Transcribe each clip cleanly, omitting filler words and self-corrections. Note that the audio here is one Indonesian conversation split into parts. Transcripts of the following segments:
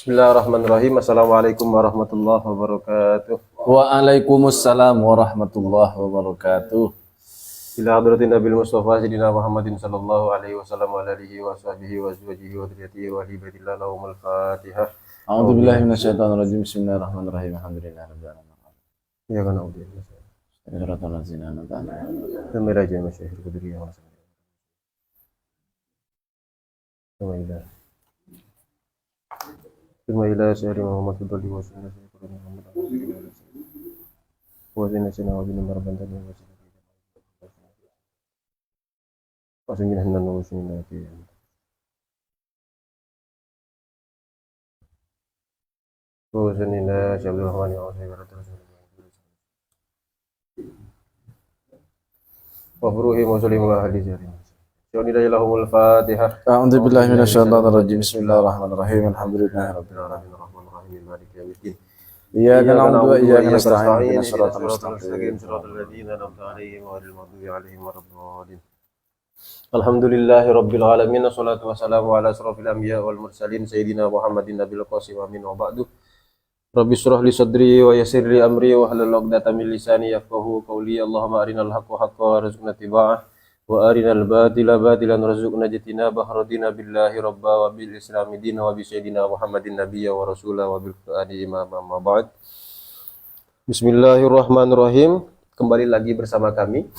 Bismillahirrahmanirrahim. Assalamualaikum warahmatullahi wabarakatuh. Waalaikumsalam warahmatullahi wabarakatuh. Ila hadratin Nabil Mustafa Sayyidina Muhammadin sallallahu alaihi wasallam wa alihi wa sahbihi wa azwajihi wa dhurriyyatihi wa ahli baitillah lahumul Fatihah. A'udzu billahi minasyaitonir rajim. Bismillahirrahmanirrahim. Alhamdulillahirabbil alamin. Ya kan audi. Shiratal ladzina an'amta 'alaihim. Kameraja masyayikh qudriyah wa sallam. Thumma ila sayyidina Muhammad sallallahu alaihi wasallam wa zinasina wa bin marbantan wa Wassalamualaikum warahmatullahi Fatihah. A'udzu billahi minasyaitonir rajim. Bismillahirrahmanirrahim. Alhamdulillahirabbil alamin. Iyyaka na'budu wa iyyaka nasta'in. Ihdinas siratal mustaqim. Alhamdulillahi rabbil alamin. Wassalatu wassalamu ala asrofil anbiya wal mursalin sayyidina Muhammadin nabil qasim amin wa ba'du. Rabbi shrah li sadri wa yassir li amri wa hlul 'uqdatam min lisani yafqahu qawli. Allahumma arinal haqqa haqqan warzuqna ittiba'ah wa arinal batila batilan warzuqna ijtinabah. Radina billahi rabba wa bil islami dina wa bi sayyidina Muhammadin nabiyya wa rasula wa bil qur'ani imama ma ba'd. Bismillahirrahmanirrahim. Kembali lagi bersama kami.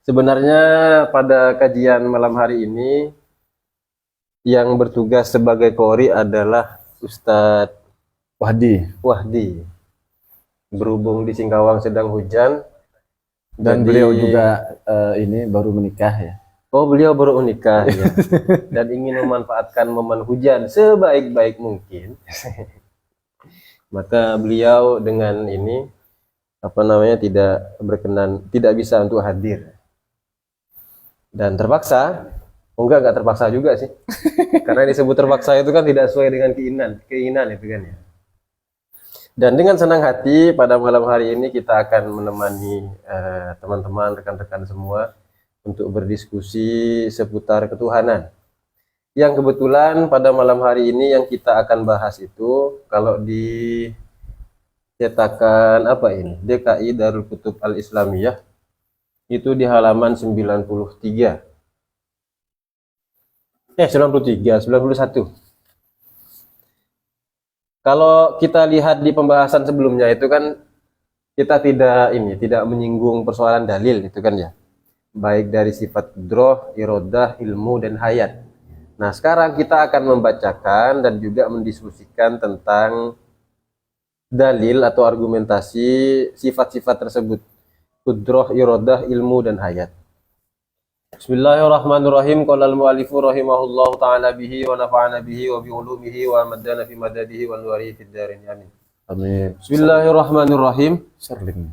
Sebenarnya pada kajian malam hari ini yang bertugas sebagai qori adalah Ustadz Wahdi. Berhubung di Singkawang sedang hujan Dan beliau juga ini baru menikah ya. Oh, beliau baru menikah ya. Dan ingin memanfaatkan momen hujan sebaik-baik mungkin. Maka beliau dengan ini tidak berkenan, tidak bisa untuk hadir. Dan terpaksa, enggak terpaksa juga sih. Karena disebut terpaksa itu kan tidak sesuai dengan keinginan itu kan ya. Dan dengan senang hati pada malam hari ini kita akan menemani teman-teman, rekan-rekan semua untuk berdiskusi seputar ketuhanan. Yang kebetulan pada malam hari ini yang kita akan bahas itu, kalau di cetakan DKI Darul Kutub Al-Islamiyah, itu di halaman 91. Kalau kita lihat di pembahasan sebelumnya itu kan kita tidak menyinggung persoalan dalil itu kan ya. Baik dari sifat qudrah, iradah, ilmu dan hayat. Nah, sekarang kita akan membacakan dan juga mendiskusikan tentang dalil atau argumentasi sifat-sifat tersebut. Qudrah, iradah, ilmu dan hayat. Bismillahirrahmanirrahim. Qala al-mu'allifu rahimahullahu ta'ala bihi wa nafa'ana bihi wa bi ulumihi wa amaddana fi madadihi wa nuwarihi fid darin. Amin. Amin. Bismillahirrahmanirrahim. Serling.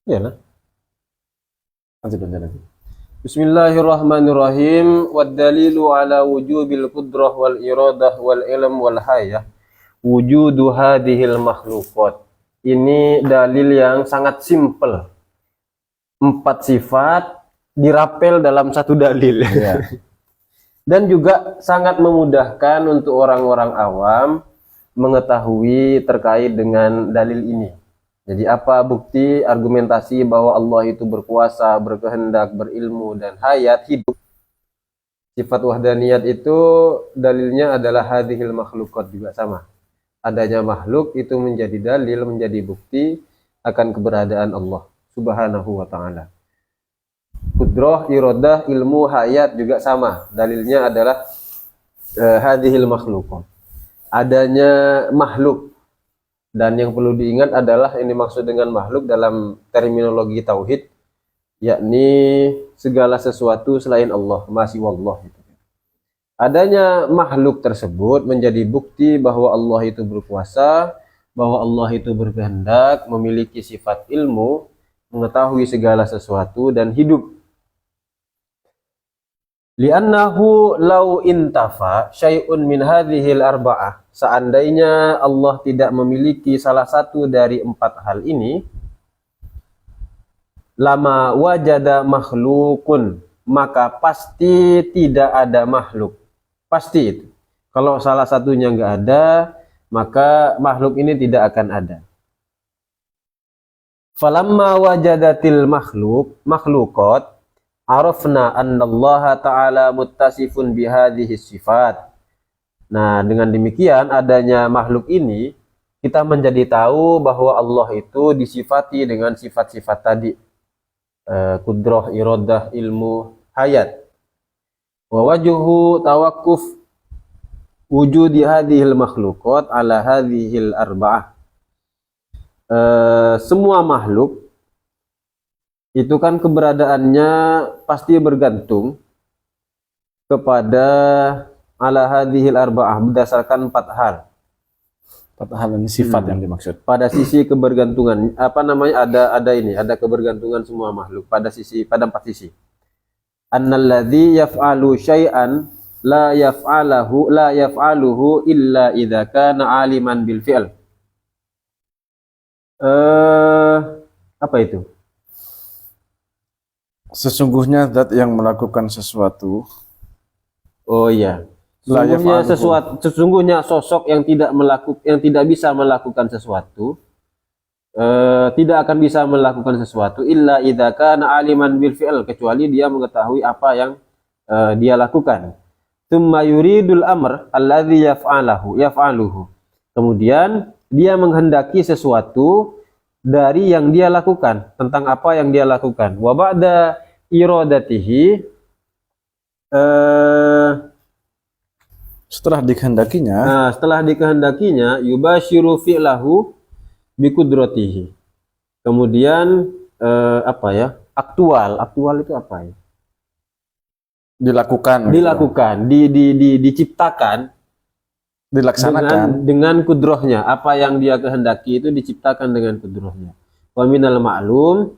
Iyalah. Lanjut. Bismillahirrahmanirrahim. Wad dalilu ala wujubil qudrah wal iradah wal ilm wal hayah wujudu hadhil makhluqat. Ini dalil yang sangat simpel. 4 sifat dirapel dalam satu dalil. Ya. Dan juga sangat memudahkan untuk orang-orang awam mengetahui terkait dengan dalil ini. Jadi apa bukti argumentasi bahwa Allah itu berkuasa, berkehendak, berilmu, dan hayat, hidup. Sifat wahdaniyat itu dalilnya adalah hadhil makhluqat, juga sama. Adanya makhluk itu menjadi dalil, menjadi bukti akan keberadaan Allah subhanahu wa ta'ala. Qudrah, iradah, ilmu, hayat juga sama. Dalilnya adalah hadhil makhluqat. Adanya makhluk. Dan yang perlu diingat adalah ini maksud dengan makhluk dalam terminologi tauhid, yakni segala sesuatu selain Allah, masih wallah. Adanya makhluk tersebut menjadi bukti bahwa Allah itu berkuasa, bahwa Allah itu berkehendak, memiliki sifat ilmu, mengetahui segala sesuatu dan hidup. Li'annahu law intafa syai'un min hadhil arba'ah. Seandainya Allah tidak memiliki salah satu dari 4 hal ini, lama wajada makhlukun, maka pasti tidak ada makhluk. Pasti itu. Kalau salah satunya nggak ada, maka makhluk ini tidak akan ada. Falamma wajadatil makhluqat arafna annallaha ta'ala muttasifun bihadhihi sifat. Nah, dengan demikian adanya makhluk ini, kita menjadi tahu bahwa Allah itu disifati dengan sifat-sifat tadi. Kudrah, iradah, ilmu, hayat. Wa wajhu tawakkuf wujudi hadhil makhluqat ala hadhil arba'ah. Semua makhluk itu kan keberadaannya pasti bergantung kepada ala hadhil arba'ah, berdasarkan 4 hal. 4 hal ini sifat yang dimaksud. Pada sisi kebergantungan, ada kebergantungan semua makhluk pada 4 sisi. Annalladzi yaf'alu syai'an la yaf'aluhu illa idza kana aliman bil fi'l. Apa itu? Sesungguhnya zat yang melakukan sesuatu. Oh iya. Sesungguhnya sosok yang tidak bisa melakukan sesuatu, tidak akan bisa melakukan sesuatu illa idza kana aliman bil fi'l, kecuali dia mengetahui apa yang dia lakukan. Tsumma yuridul amr alladzi yaf'aluhu. Kemudian dia menghendaki sesuatu dari yang dia lakukan, tentang apa yang dia lakukan. Wa ba'da iradatihi, setelah dikehendakinya, yubashiru fi'lahu biqudratihi. Kemudian aktual itu apa ya? Dilakukan, diciptakan, dilaksanakan dengan kudrohnya. Apa yang dia kehendaki itu diciptakan dengan kudrohnya. Wa minal ma'lum,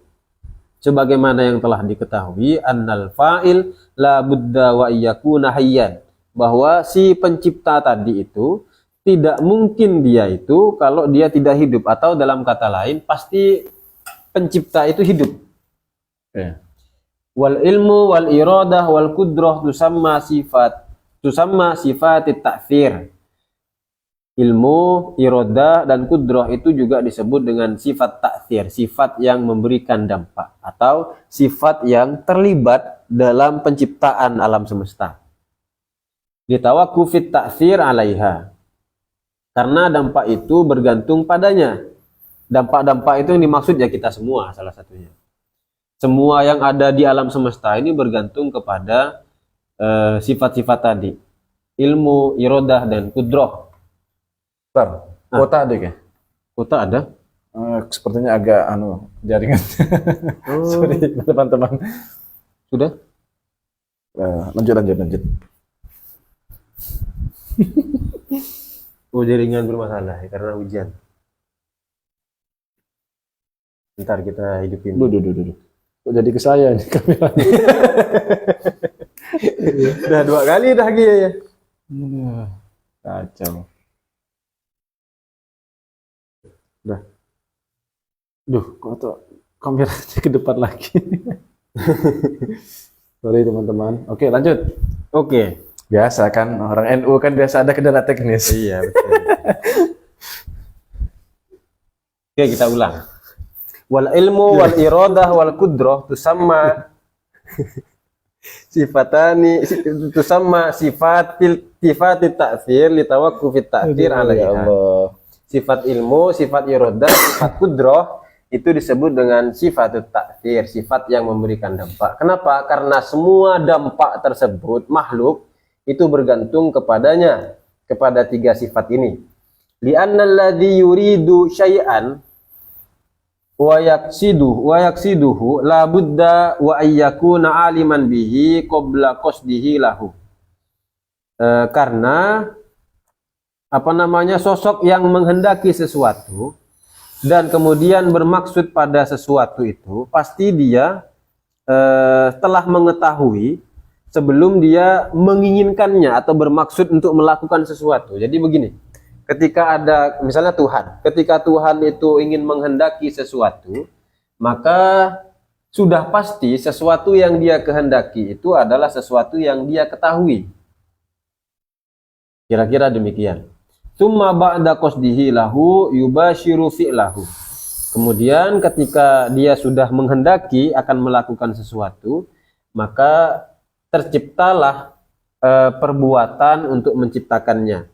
sebagaimana yang telah diketahui, annal fa'il la budda wa iyakuna hayyan, bahwa si pencipta tadi itu tidak mungkin dia itu kalau dia tidak hidup, atau dalam kata lain pasti pencipta itu hidup. Wal ilmu wal iradah wal kudrah tusamma sifatit ta'thir. Ilmu, iradah, dan kudrah itu juga disebut dengan sifat ta'thir, sifat yang memberikan dampak atau sifat yang terlibat dalam penciptaan alam semesta. Ditawakkufit ta'thir 'alaiha. Karena dampak itu bergantung padanya. Dampak-dampak itu yang dimaksud ya kita semua, salah satunya. Semua yang ada di alam semesta ini bergantung kepada sifat-sifat tadi. Ilmu, iradah, dan kudrah. Kota ada ya? Kota ada? Sepertinya agak jaringan. Sorry teman-teman. Sudah? Lanjut. Jaringan bermasalah karena hujan. Ntar kita hidupin. Duh. Kok jadi ke saya nih kameranya? Udah 2 kali dah ya. Kacau. Udah. Kok tuh kameranya ke depan lagi. Sorry teman-teman. Oke, lanjut. Oke. Biasa kan, orang NU kan biasa ada kendala teknis. Iya, betul. Oke, kita ulang. Wal ilmu wal iradah wal kudrah tusamma sifatit ta'thir li tawakkufit ta'thir 'alaiha. Sifat ilmu, sifat iradah, sifat kudrah itu disebut dengan sifatut ta'thir, sifat yang memberikan dampak. Kenapa? Karena semua dampak tersebut makhluk itu bergantung kepadanya, kepada 3 sifat ini. Li'anna alladhi yuridu syai'an wa yaqsiduhu la budda wa ayyakuna aliman bihi qabla qasdihi lahu. Karena sosok yang menghendaki sesuatu dan kemudian bermaksud pada sesuatu itu, pasti dia telah mengetahui sebelum dia menginginkannya atau bermaksud untuk melakukan sesuatu. Jadi begini, ketika ada misalnya Tuhan, ketika Tuhan itu ingin menghendaki sesuatu, maka sudah pasti sesuatu yang dia kehendaki itu adalah sesuatu yang dia ketahui. Kira-kira demikian. Tsumma ba'da qasdihi lahu yubashiru fi'lahu. Kemudian ketika dia sudah menghendaki akan melakukan sesuatu, maka terciptalah perbuatan untuk menciptakannya.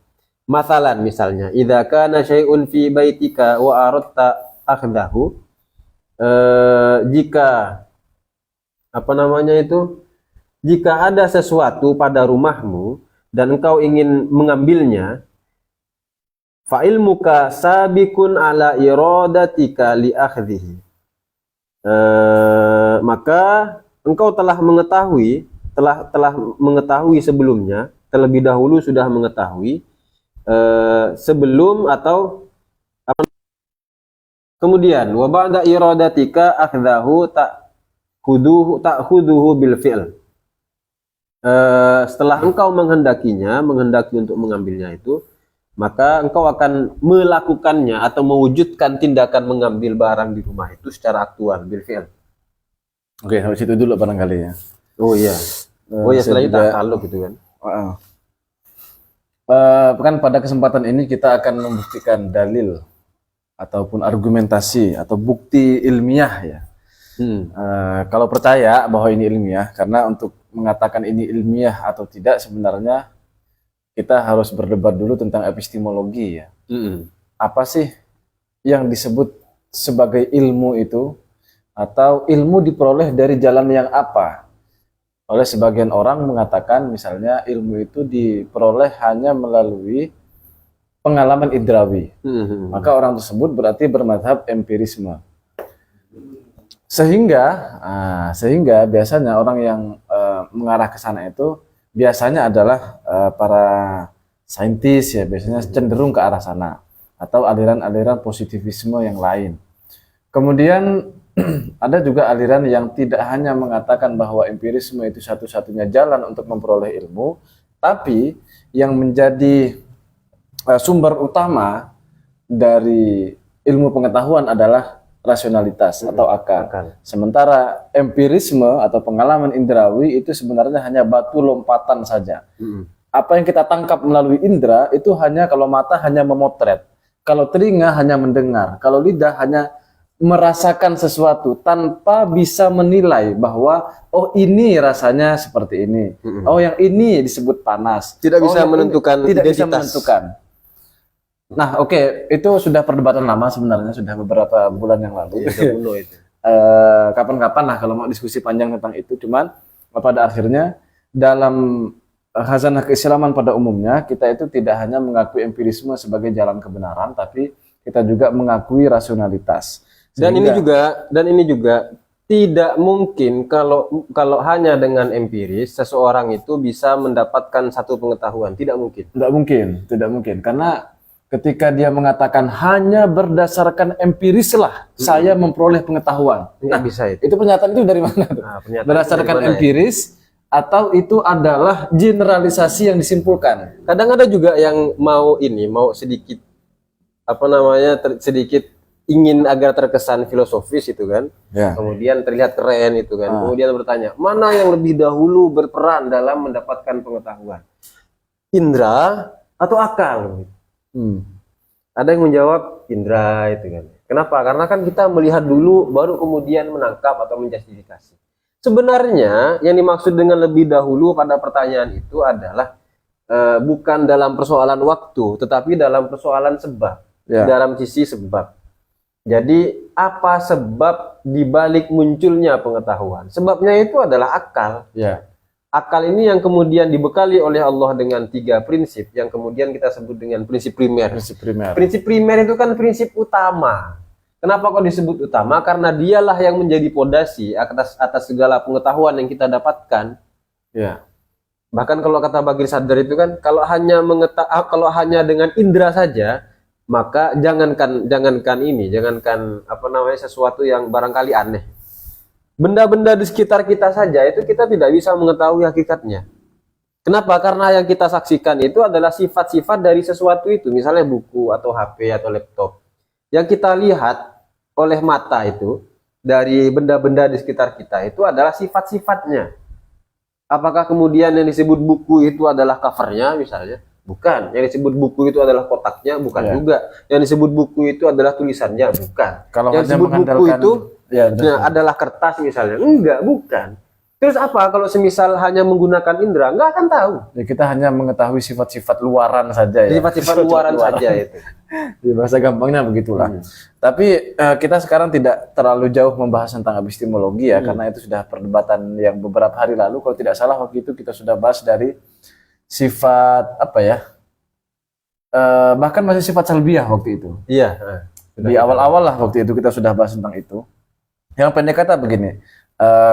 Masalan misalnya, idza kana syai'un fi baitika wa aradta akhdahu, jika jika ada sesuatu pada rumahmu dan engkau ingin mengambilnya, fa ilmuka sabiqun ala iradatika li akhdhihi, maka engkau telah mengetahui sebelumnya, terlebih dahulu sudah mengetahui sebelum atau kemudian wa ba'da iradatika akhdahu ta'khuduhu bil fi'l. Setelah engkau menghendaki untuk mengambilnya itu, maka engkau akan melakukannya atau mewujudkan tindakan mengambil barang di rumah itu secara aktual bil fi'l. Oke, sampai situ dulu barangkali ya. Oh iya. Setelah itu takluk gitu kan. Kan pada kesempatan ini kita akan membuktikan dalil ataupun argumentasi atau bukti ilmiah ya. Kalau percaya bahwa ini ilmiah, karena untuk mengatakan ini ilmiah atau tidak sebenarnya kita harus berdebat dulu tentang epistemologi ya. Apa sih yang disebut sebagai ilmu itu, atau ilmu diperoleh dari jalan yang apa? Oleh sebagian orang mengatakan misalnya ilmu itu diperoleh hanya melalui pengalaman indrawi. Maka orang tersebut berarti bermadhab empirisme. Sehingga biasanya orang yang mengarah ke sana itu biasanya adalah para saintis ya, biasanya cenderung ke arah sana, atau aliran-aliran positivisme yang lain. Kemudian ada juga aliran yang tidak hanya mengatakan bahwa empirisme itu satu-satunya jalan untuk memperoleh ilmu, tapi yang menjadi sumber utama dari ilmu pengetahuan adalah rasionalitas atau akal. Sementara empirisme atau pengalaman indrawi itu sebenarnya hanya batu lompatan saja. Apa yang kita tangkap melalui indera itu hanya, kalau mata hanya memotret, kalau telinga hanya mendengar, kalau lidah hanya merasakan sesuatu tanpa bisa menilai bahwa oh ini rasanya seperti ini, oh yang ini disebut panas, tidak bisa menentukan tidak identitas. bisa menentukan. Nah oke, itu sudah perdebatan lama sebenarnya, sudah beberapa bulan yang lalu. Kapan-kapan lah kalau mau diskusi panjang tentang itu. Cuman pada akhirnya dalam khazanah keislaman pada umumnya kita itu tidak hanya mengakui empirisme sebagai jalan kebenaran, tapi kita juga mengakui rasionalitas. Dan ini juga tidak mungkin kalau hanya dengan empiris seseorang itu bisa mendapatkan satu pengetahuan. Tidak mungkin. Tidak mungkin. Karena ketika dia mengatakan hanya berdasarkan empiris lah saya memperoleh pengetahuan. Tidak bisa itu. Itu pernyataan itu dari mana? Berdasarkan empiris atau itu adalah generalisasi yang disimpulkan? Kadang ada juga yang mau sedikit sedikit ingin agar terkesan filosofis itu kan, kemudian terlihat keren itu kan, kemudian bertanya mana yang lebih dahulu berperan dalam mendapatkan pengetahuan, indra atau akal? Ada yang menjawab indra itu kan. Kenapa? Karena kan kita melihat dulu baru kemudian menangkap atau menjustifikasi. Sebenarnya yang dimaksud dengan lebih dahulu pada pertanyaan itu adalah bukan dalam persoalan waktu, tetapi dalam persoalan sebab, dalam sisi sebab. Jadi apa sebab dibalik munculnya pengetahuan? Sebabnya itu adalah akal. Akal ini yang kemudian dibekali oleh Allah dengan 3 prinsip yang kemudian kita sebut dengan prinsip primer. Prinsip primer itu kan prinsip utama. Kenapa kok disebut utama? Karena dialah yang menjadi pondasi atas segala pengetahuan yang kita dapatkan. Bahkan kalau kata Bagir Sadar itu kan, kalau hanya dengan indera saja, maka jangankan sesuatu yang barangkali aneh, benda-benda di sekitar kita saja itu kita tidak bisa mengetahui hakikatnya. Kenapa? Karena yang kita saksikan itu adalah sifat-sifat dari sesuatu itu, misalnya buku atau HP atau laptop. Yang kita lihat oleh mata itu dari benda-benda di sekitar kita itu adalah sifat-sifatnya. Apakah kemudian yang disebut buku itu adalah covernya misalnya? Bukan. Yang disebut buku itu adalah kotaknya? Bukan Ya. juga. Yang disebut buku itu adalah tulisannya? Bukan. Kalau Yang hanya disebut buku mengandalkan itu ya, betul. adalah kertas misalnya? Enggak, bukan. Terus apa kalau semisal hanya menggunakan indera? Enggak akan tahu. Ya, kita hanya mengetahui sifat-sifat luaran saja ya. Sifat-sifat luaran saja itu. Di bahasa gampangnya begitulah. Tapi kita sekarang tidak terlalu jauh membahas tentang epistemologi ya, karena itu sudah perdebatan yang beberapa hari lalu. Kalau tidak salah waktu itu kita sudah bahas dari sifat apa ya? Bahkan masih sifat salbiah waktu itu. Iya. Di awal-awal lah waktu itu kita sudah bahas tentang itu. Yang pendek kata begini,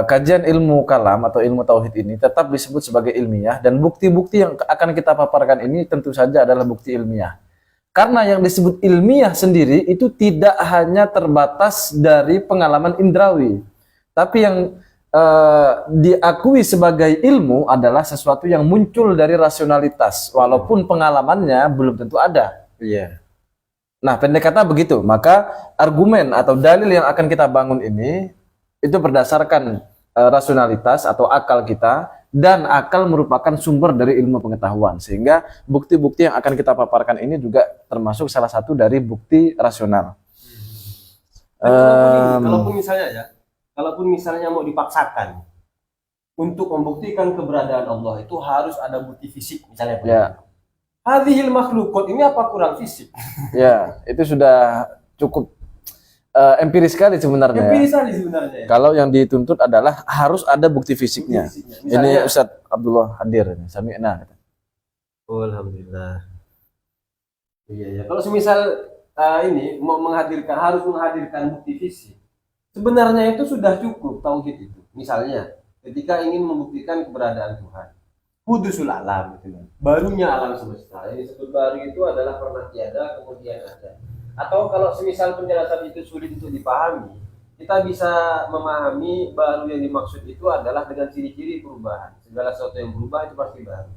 kajian ilmu kalam atau ilmu tauhid ini tetap disebut sebagai ilmiah, dan bukti-bukti yang akan kita paparkan ini tentu saja adalah bukti ilmiah. Karena yang disebut ilmiah sendiri itu tidak hanya terbatas dari pengalaman indrawi, tapi yang diakui sebagai ilmu adalah sesuatu yang muncul dari rasionalitas, walaupun pengalamannya belum tentu ada. Iya. Nah, pendek kata begitu. Maka argumen atau dalil yang akan kita bangun ini itu berdasarkan rasionalitas atau akal kita, dan akal merupakan sumber dari ilmu pengetahuan, sehingga bukti-bukti yang akan kita paparkan ini juga termasuk salah satu dari bukti rasional. Kalaupun misalnya ya, kalaupun misalnya mau dipaksakan untuk membuktikan keberadaan Allah itu harus ada bukti fisik misalnya. Ya, Hadhil makhlukot ini apa kurang fisik? ya, itu sudah cukup empiris sekali sebenarnya. Empiris sekali sebenarnya. Ya. Kalau yang dituntut adalah harus ada bukti fisiknya. Bukti fisiknya. Misalnya, Ini Ustadz Abdullah hadir ini. Sami'na. oh, alhamdulillah. Iya ya. Kalau semisal ini mau menghadirkan, harus menghadirkan bukti fisik, sebenarnya itu sudah cukup tauhid itu. Misalnya ketika ingin membuktikan keberadaan Tuhan, hudusul alam gitu kan. Barunya alam semesta. Yang disebut baru itu adalah pernah tiada kemudian ada. Atau kalau semisal penjelasan itu sulit untuk dipahami, kita bisa memahami baru yang dimaksud itu adalah dengan ciri-ciri perubahan. Segala sesuatu yang berubah itu pasti baru.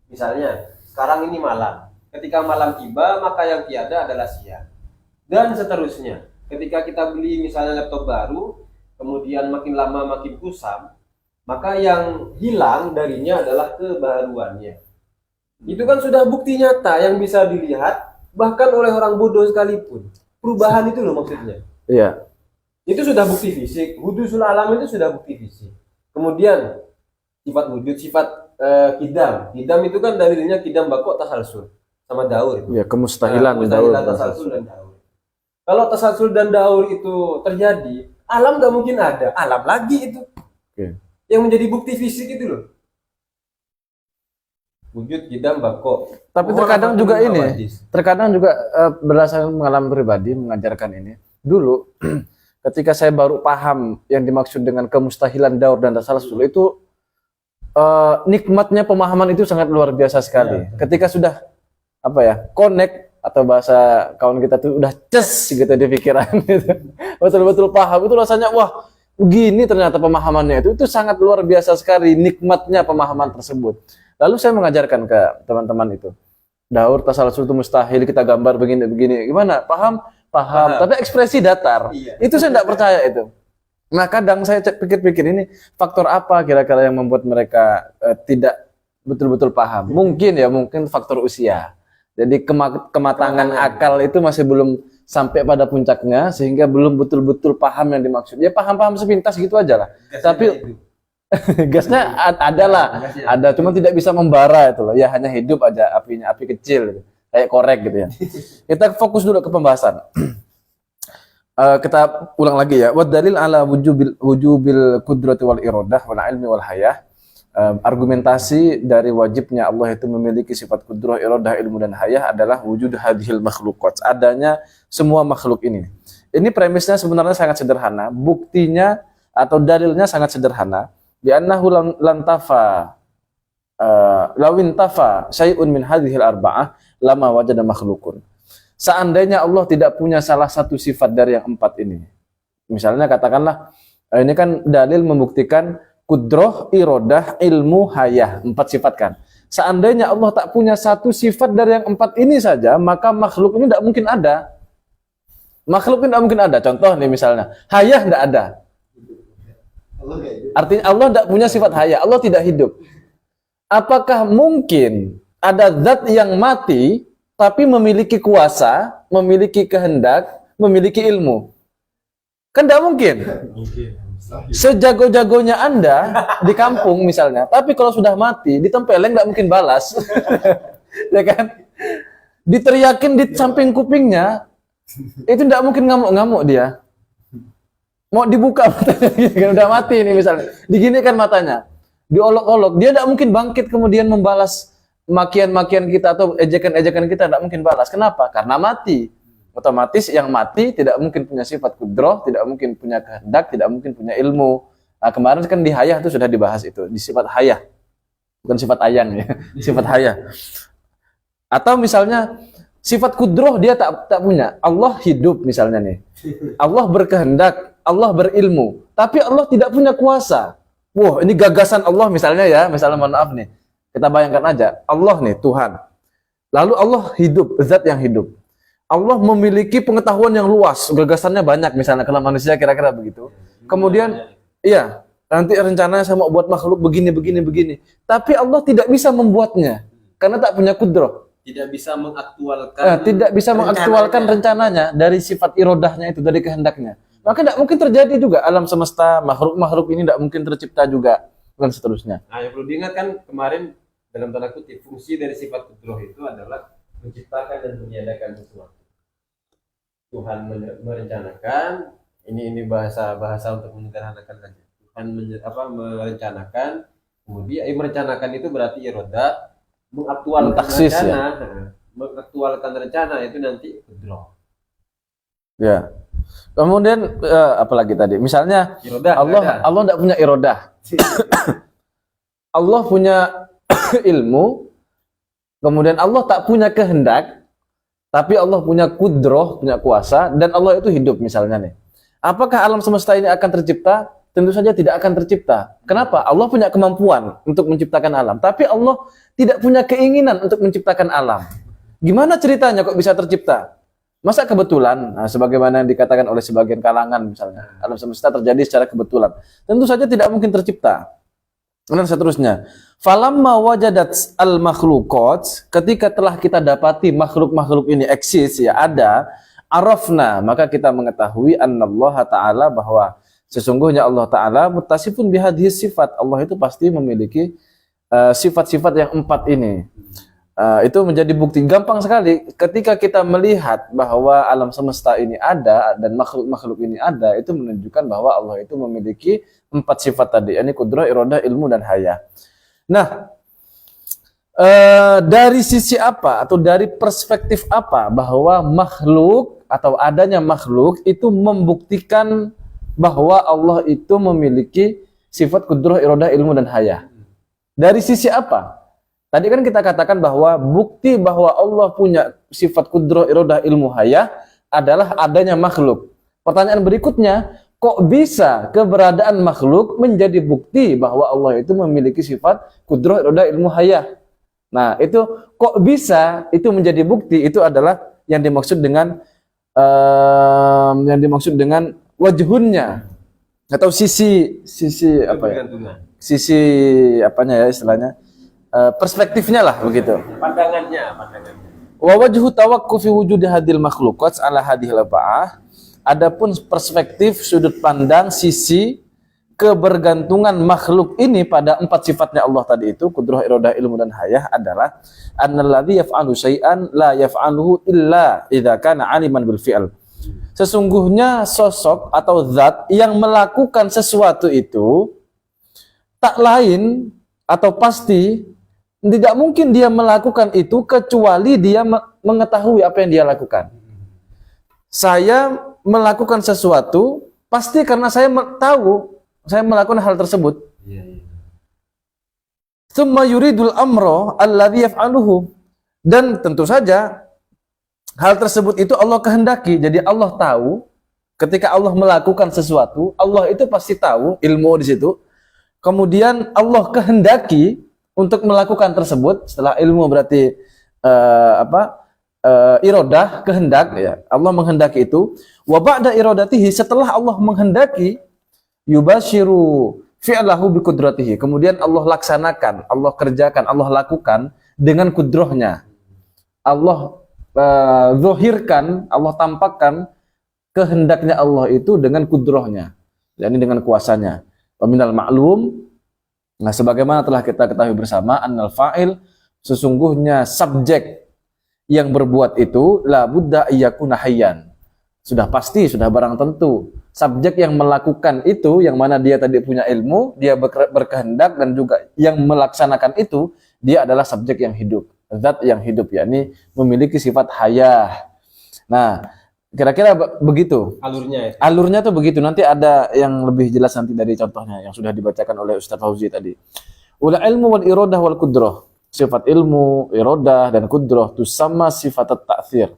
Misalnya, sekarang ini malam. Ketika malam tiba, maka yang tiada adalah siang. Dan seterusnya. Ketika kita beli misalnya laptop baru, kemudian makin lama makin kusam, maka yang hilang darinya adalah kebaruannya. Itu kan sudah bukti nyata yang bisa dilihat bahkan oleh orang bodoh sekalipun. Perubahan itu loh maksudnya. Iya. Itu sudah bukti fisik. Hudusul alam itu sudah bukti fisik. Kemudian sifat wujud, sifat kidam. Kidam itu kan dalilnya kidam bakok tasalsul sama daur itu. Ya, kemustahilan Kemustahilan tasalsul dan daur. Kalau tasalsul dan daur itu terjadi, alam nggak mungkin ada. Alam lagi itu. Oke. Yang menjadi bukti fisik itu loh. Wujud kidam bakok. Tapi Orang terkadang apapun juga yang ini, awadis. terkadang juga berdasarkan pengalaman pribadi mengajarkan ini. Dulu ketika saya baru paham yang dimaksud dengan kemustahilan daur dan tasalsul itu, nikmatnya pemahaman itu sangat luar biasa sekali. Ya. Ketika sudah apa ya, connect atau bahasa kawan kita tuh udah ces gitu di pikiran gitu. Betul-betul paham itu rasanya wah, begini ternyata pemahamannya itu sangat luar biasa sekali nikmatnya pemahaman tersebut. Lalu saya mengajarkan ke teman-teman itu, daur tasalsul itu mustahil, kita gambar begini-begini. Gimana? Paham? Paham. Tapi ekspresi datar. Iya. Itu saya tidak percaya itu. Nah, kadang saya pikir-pikir ini faktor apa kira-kira yang membuat mereka tidak betul-betul paham. Mungkin faktor usia. Jadi kematangan akal itu masih belum sampai pada puncaknya, sehingga belum betul-betul paham yang dimaksud. Ya paham-paham sepintas gitu aja lah. Tapi gasnya ada lah, ada, cuma tidak bisa membara itu loh. Ya hanya hidup aja apinya, api kecil gitu. Kayak korek gitu ya. Kita fokus dulu ke pembahasan. Kita ulang lagi ya. Wa dalil ala wujubil qudrati wal iradah wal ilmi wal hayah. Argumentasi dari wajibnya Allah itu memiliki sifat kudrah, iradah, ilmu dan hayah adalah wujud hadhil makhluqat. Adanya semua makhluk ini. Ini premisnya sebenarnya sangat sederhana. Buktinya atau dalilnya sangat sederhana. Bi annahu lantafa lawintafa syai'un min hadhil arba'ah lama wajada makhlukun. Seandainya Allah tidak punya salah satu sifat dari yang empat ini. Misalnya katakanlah ini kan dalil membuktikan kudroh, irodah, ilmu, hayah. 4 sifat kan. Seandainya Allah tak punya satu sifat dari yang 4 ini saja, maka makhluk ini tidak mungkin ada. Makhluk ini tidak mungkin ada. Contoh nih misalnya, hayah tidak ada. Artinya Allah tidak punya sifat haya, Allah tidak hidup. Apakah mungkin ada zat yang mati tapi memiliki kuasa, memiliki kehendak, memiliki ilmu? Kan tidak mungkin. Sejago-jagonya Anda di kampung misalnya, tapi kalau sudah mati ditempeleng tidak mungkin balas. Ya kan? Diteriakin di samping kupingnya, itu tidak mungkin ngamuk-ngamuk dia. Mau dibuka matanya, kan udah mati ini misalnya. Diginikan matanya, diolok-olok, dia tidak mungkin bangkit kemudian membalas makian-makian kita atau ejekan-ejekan kita, tidak mungkin balas. Kenapa? Karena mati. Otomatis yang mati tidak mungkin punya sifat kudroh, tidak mungkin punya kehendak, tidak mungkin punya ilmu. Nah, kemarin kan di hayah itu sudah dibahas itu, di sifat hayah. Bukan sifat ayang ya, sifat hayah. Atau misalnya sifat kudroh dia tak punya. Allah hidup misalnya nih. Allah berkehendak, Allah berilmu, tapi Allah tidak punya kuasa. Wah, ini gagasan Allah misalnya ya, misalnya mohon maaf nih. Kita bayangkan aja, Allah nih Tuhan. Lalu Allah hidup, zat yang hidup. Allah memiliki pengetahuan yang luas, gagasannya banyak misalnya kalau manusia kira-kira begitu. Kemudian, iya, nanti rencananya saya mau buat makhluk begini. Tapi Allah tidak bisa membuatnya karena tak punya kudroh. Tidak bisa mengaktualkan Tidak bisa mengaktualkan rencananya dari sifat irodahnya itu, dari kehendaknya. Maka tidak mungkin terjadi juga alam semesta, makhluk-makhluk ini tidak mungkin tercipta juga, dan seterusnya. Nah, yang perlu diingat kan kemarin dalam tanda kutip fungsi dari sifat kudroh itu adalah menciptakan dan meniadakan sesuatu. Tuhan merencanakan, ini bahasa untuk menyederhanakan saja. Tuhan merencanakan, kemudian merencanakan itu berarti iroda, mengaktualkan rencana, mengaktualkan rencana itu nanti kudroh. Ya. Kemudian apalagi tadi? Misalnya irodah, Allah tidak punya irodah. Allah punya ilmu, kemudian Allah tak punya kehendak, tapi Allah punya kudroh, punya kuasa, dan Allah itu hidup misalnya nih. Apakah alam semesta ini akan tercipta? Tentu saja tidak akan tercipta. Kenapa? Allah punya kemampuan untuk menciptakan alam, tapi Allah tidak punya keinginan untuk menciptakan alam. Gimana ceritanya kok bisa tercipta? Masa kebetulan? Nah, sebagaimana yang dikatakan oleh sebagian kalangan misalnya, alam semesta terjadi secara kebetulan. Tentu saja tidak mungkin tercipta. Dan seterusnya. Falamma wajadat al-makhluqat, ketika telah kita dapati makhluk-makhluk ini eksis, ya ada, arafna, maka kita mengetahui annallaha ta'ala, bahwa sesungguhnya Allah Ta'ala muttasifun bihadhihi sifat. Allah itu pasti memiliki sifat-sifat yang 4 ini. Itu menjadi bukti gampang sekali ketika kita melihat bahwa alam semesta ini ada dan makhluk-makhluk ini ada, itu menunjukkan bahwa Allah itu memiliki 4 sifat tadi, yakni kudrah, iradah, ilmu, dan haya. Nah, dari sisi apa atau dari perspektif apa bahwa makhluk atau adanya makhluk itu membuktikan bahwa Allah itu memiliki sifat kudrah, iradah, ilmu, dan haya? Dari sisi apa? Tadi kan kita katakan bahwa bukti bahwa Allah punya sifat kudrah, iradah, ilmu, haya adalah adanya makhluk. Pertanyaan berikutnya, kok bisa keberadaan makhluk menjadi bukti bahwa Allah itu memiliki sifat kudrah, iradah, ilmu, haya? Nah, itu kok bisa itu menjadi bukti, itu adalah yang dimaksud dengan wajhunnya, atau sisi apa ya? Sisi apanya ya istilahnya? Perspektifnya lah begitu. Pandangannya. Wa wajhu tawaqqufi wujudi hadil makhluqat ala hadhil arba'ah. Adapun perspektif sudut pandang sisi kebergantungan makhluk ini pada 4 sifatnya Allah tadi itu, kudrah, iradah, ilmu, dan hayah, adalah annalladzi yaf'alu syai'an la yaf'aluhu illa idza kana 'aliman bil fi'l. Sesungguhnya sosok atau zat yang melakukan sesuatu itu tak lain atau pasti tidak mungkin dia melakukan itu kecuali dia mengetahui apa yang dia lakukan. Saya melakukan sesuatu pasti karena saya tahu saya melakukan hal tersebut. Tsumma yuridul amra alladhi yaf'aluhu, dan tentu saja hal tersebut itu Allah kehendaki. Jadi Allah tahu ketika Allah melakukan sesuatu, Allah itu pasti tahu, ilmu di situ. Kemudian Allah kehendaki untuk melakukan tersebut. Setelah ilmu berarti iradah, kehendak ya. Allah menghendaki itu. Wa ba'da iradatihi, setelah Allah menghendaki, yubashiru fi'lahu biqudratihi. Kemudian Allah laksanakan, Allah kerjakan, Allah lakukan dengan kudrohnya. Allah zahirkan, Allah tampakkan kehendaknya Allah itu dengan kudrohnya, yakni dengan kuasanya. Wa minal ma'lum, nah sebagaimana telah kita ketahui bersama, annal fa'il, sesungguhnya subjek yang berbuat itu la budda iyakuna hayyan. Sudah pasti, sudah barang tentu. Subjek yang melakukan itu, yang mana dia tadi punya ilmu, dia berkehendak, dan juga yang melaksanakan itu, dia adalah subjek yang hidup, zat yang hidup, yakni memiliki sifat hayah. Nah, kira-kira begitu. Alurnya itu. Alurnya tuh begitu. Nanti ada yang lebih jelas nanti dari contohnya yang sudah dibacakan oleh Ustaz Fauzi tadi. Ula ilmu wal iradah wal kudrah. Sifat ilmu, iradah dan kudrah tusamma sifat ta'thir.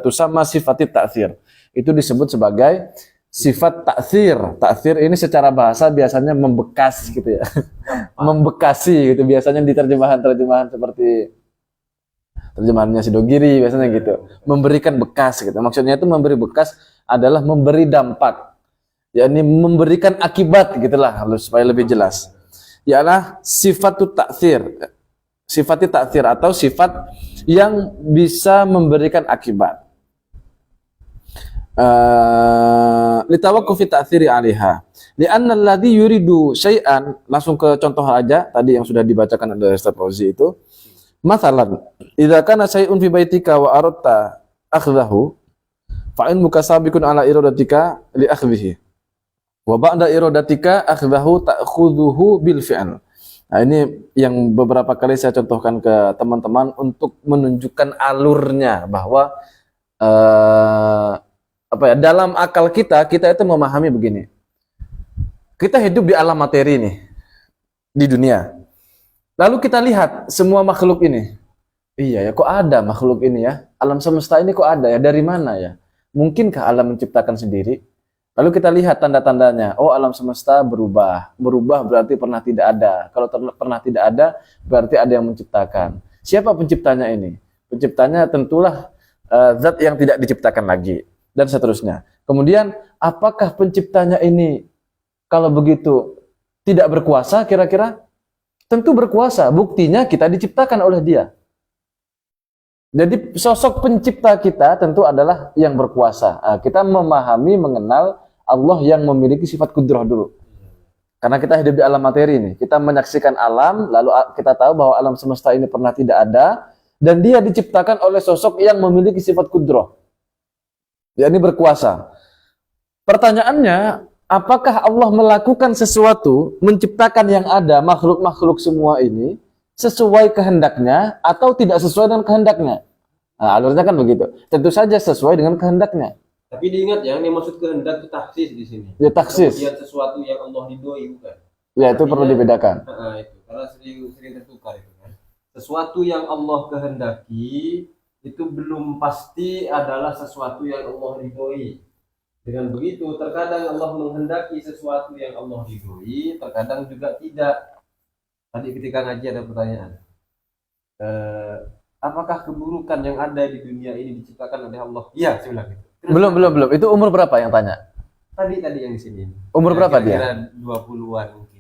Tusamma sifat ta'thir. Itu disebut sebagai sifat ta'thir. Ta'thir ini secara bahasa biasanya membekas gitu ya. Membekasi gitu biasanya di terjemahan-terjemahan seperti terjemahannya Sidogiri biasanya gitu, memberikan bekas gitu. Maksudnya itu memberi bekas adalah memberi dampak, yakni memberikan akibat gitulah, supaya lebih jelas. Ialah sifatut ta'thir, sifat ta'thir atau sifat yang bisa memberikan akibat. Litawaqqufi ta'thiri 'alaiha. Li'anna alladhi yuridu syai'an, langsung ke contoh aja tadi yang sudah dibacakan oleh Ustaz Fauzi itu. Mathalan, idza kana syai'un fi baitika wa aradta akhdahu fa in mukasabiqun ala iradatika li akhdhihi wa ba'da iradatika akhdahu ta'khudhuhu bil fi'l. Nah, ini yang beberapa kali saya contohkan ke teman-teman untuk menunjukkan alurnya bahwa dalam akal kita itu memahami begini. Kita hidup di alam materi nih, di dunia. Lalu kita lihat semua makhluk ini. Iya ya, kok ada makhluk ini ya? Alam semesta ini kok ada ya? Dari mana ya? Mungkinkah alam menciptakan sendiri? Lalu kita lihat tanda-tandanya. Oh, alam semesta berubah. Berubah berarti pernah tidak ada. Kalau pernah tidak ada, berarti ada yang menciptakan. Siapa penciptanya ini? Penciptanya tentulah zat yang tidak diciptakan lagi. Dan seterusnya. Kemudian, apakah penciptanya ini kalau begitu tidak berkuasa kira-kira? Tentu berkuasa, buktinya kita diciptakan oleh dia. Jadi sosok pencipta kita tentu adalah yang berkuasa. Nah, kita memahami, mengenal Allah yang memiliki sifat kudrah dulu. Karena kita hidup di alam materi ini. Kita menyaksikan alam, lalu kita tahu bahwa alam semesta ini pernah tidak ada, dan dia diciptakan oleh sosok yang memiliki sifat kudrah. Yakni berkuasa. Pertanyaannya, apakah Allah melakukan sesuatu, menciptakan yang ada, makhluk-makhluk semua ini, sesuai kehendaknya atau tidak sesuai dengan kehendaknya? Nah, alurnya kan begitu. Tentu saja sesuai dengan kehendaknya. Tapi diingat ya, yang maksud kehendak itu taksis di sini. Ya, taksis. Kemudian sesuatu yang Allah ridhoi bukan. Ya, itu perlu dibedakan. Itu karena sering tertukar itu kan. Sesuatu yang Allah kehendaki itu belum pasti adalah sesuatu yang Allah ridhoi. Dengan begitu, terkadang Allah menghendaki sesuatu yang Allah ridhoi, terkadang juga tidak. Tadi ketika ngaji ada pertanyaan, apakah keburukan yang ada di dunia ini diciptakan oleh Allah? Iya, saya bilang gitu. Belum. Itu umur berapa yang tanya? Tadi yang di sini. Umur berapa dia? 20-an mungkin.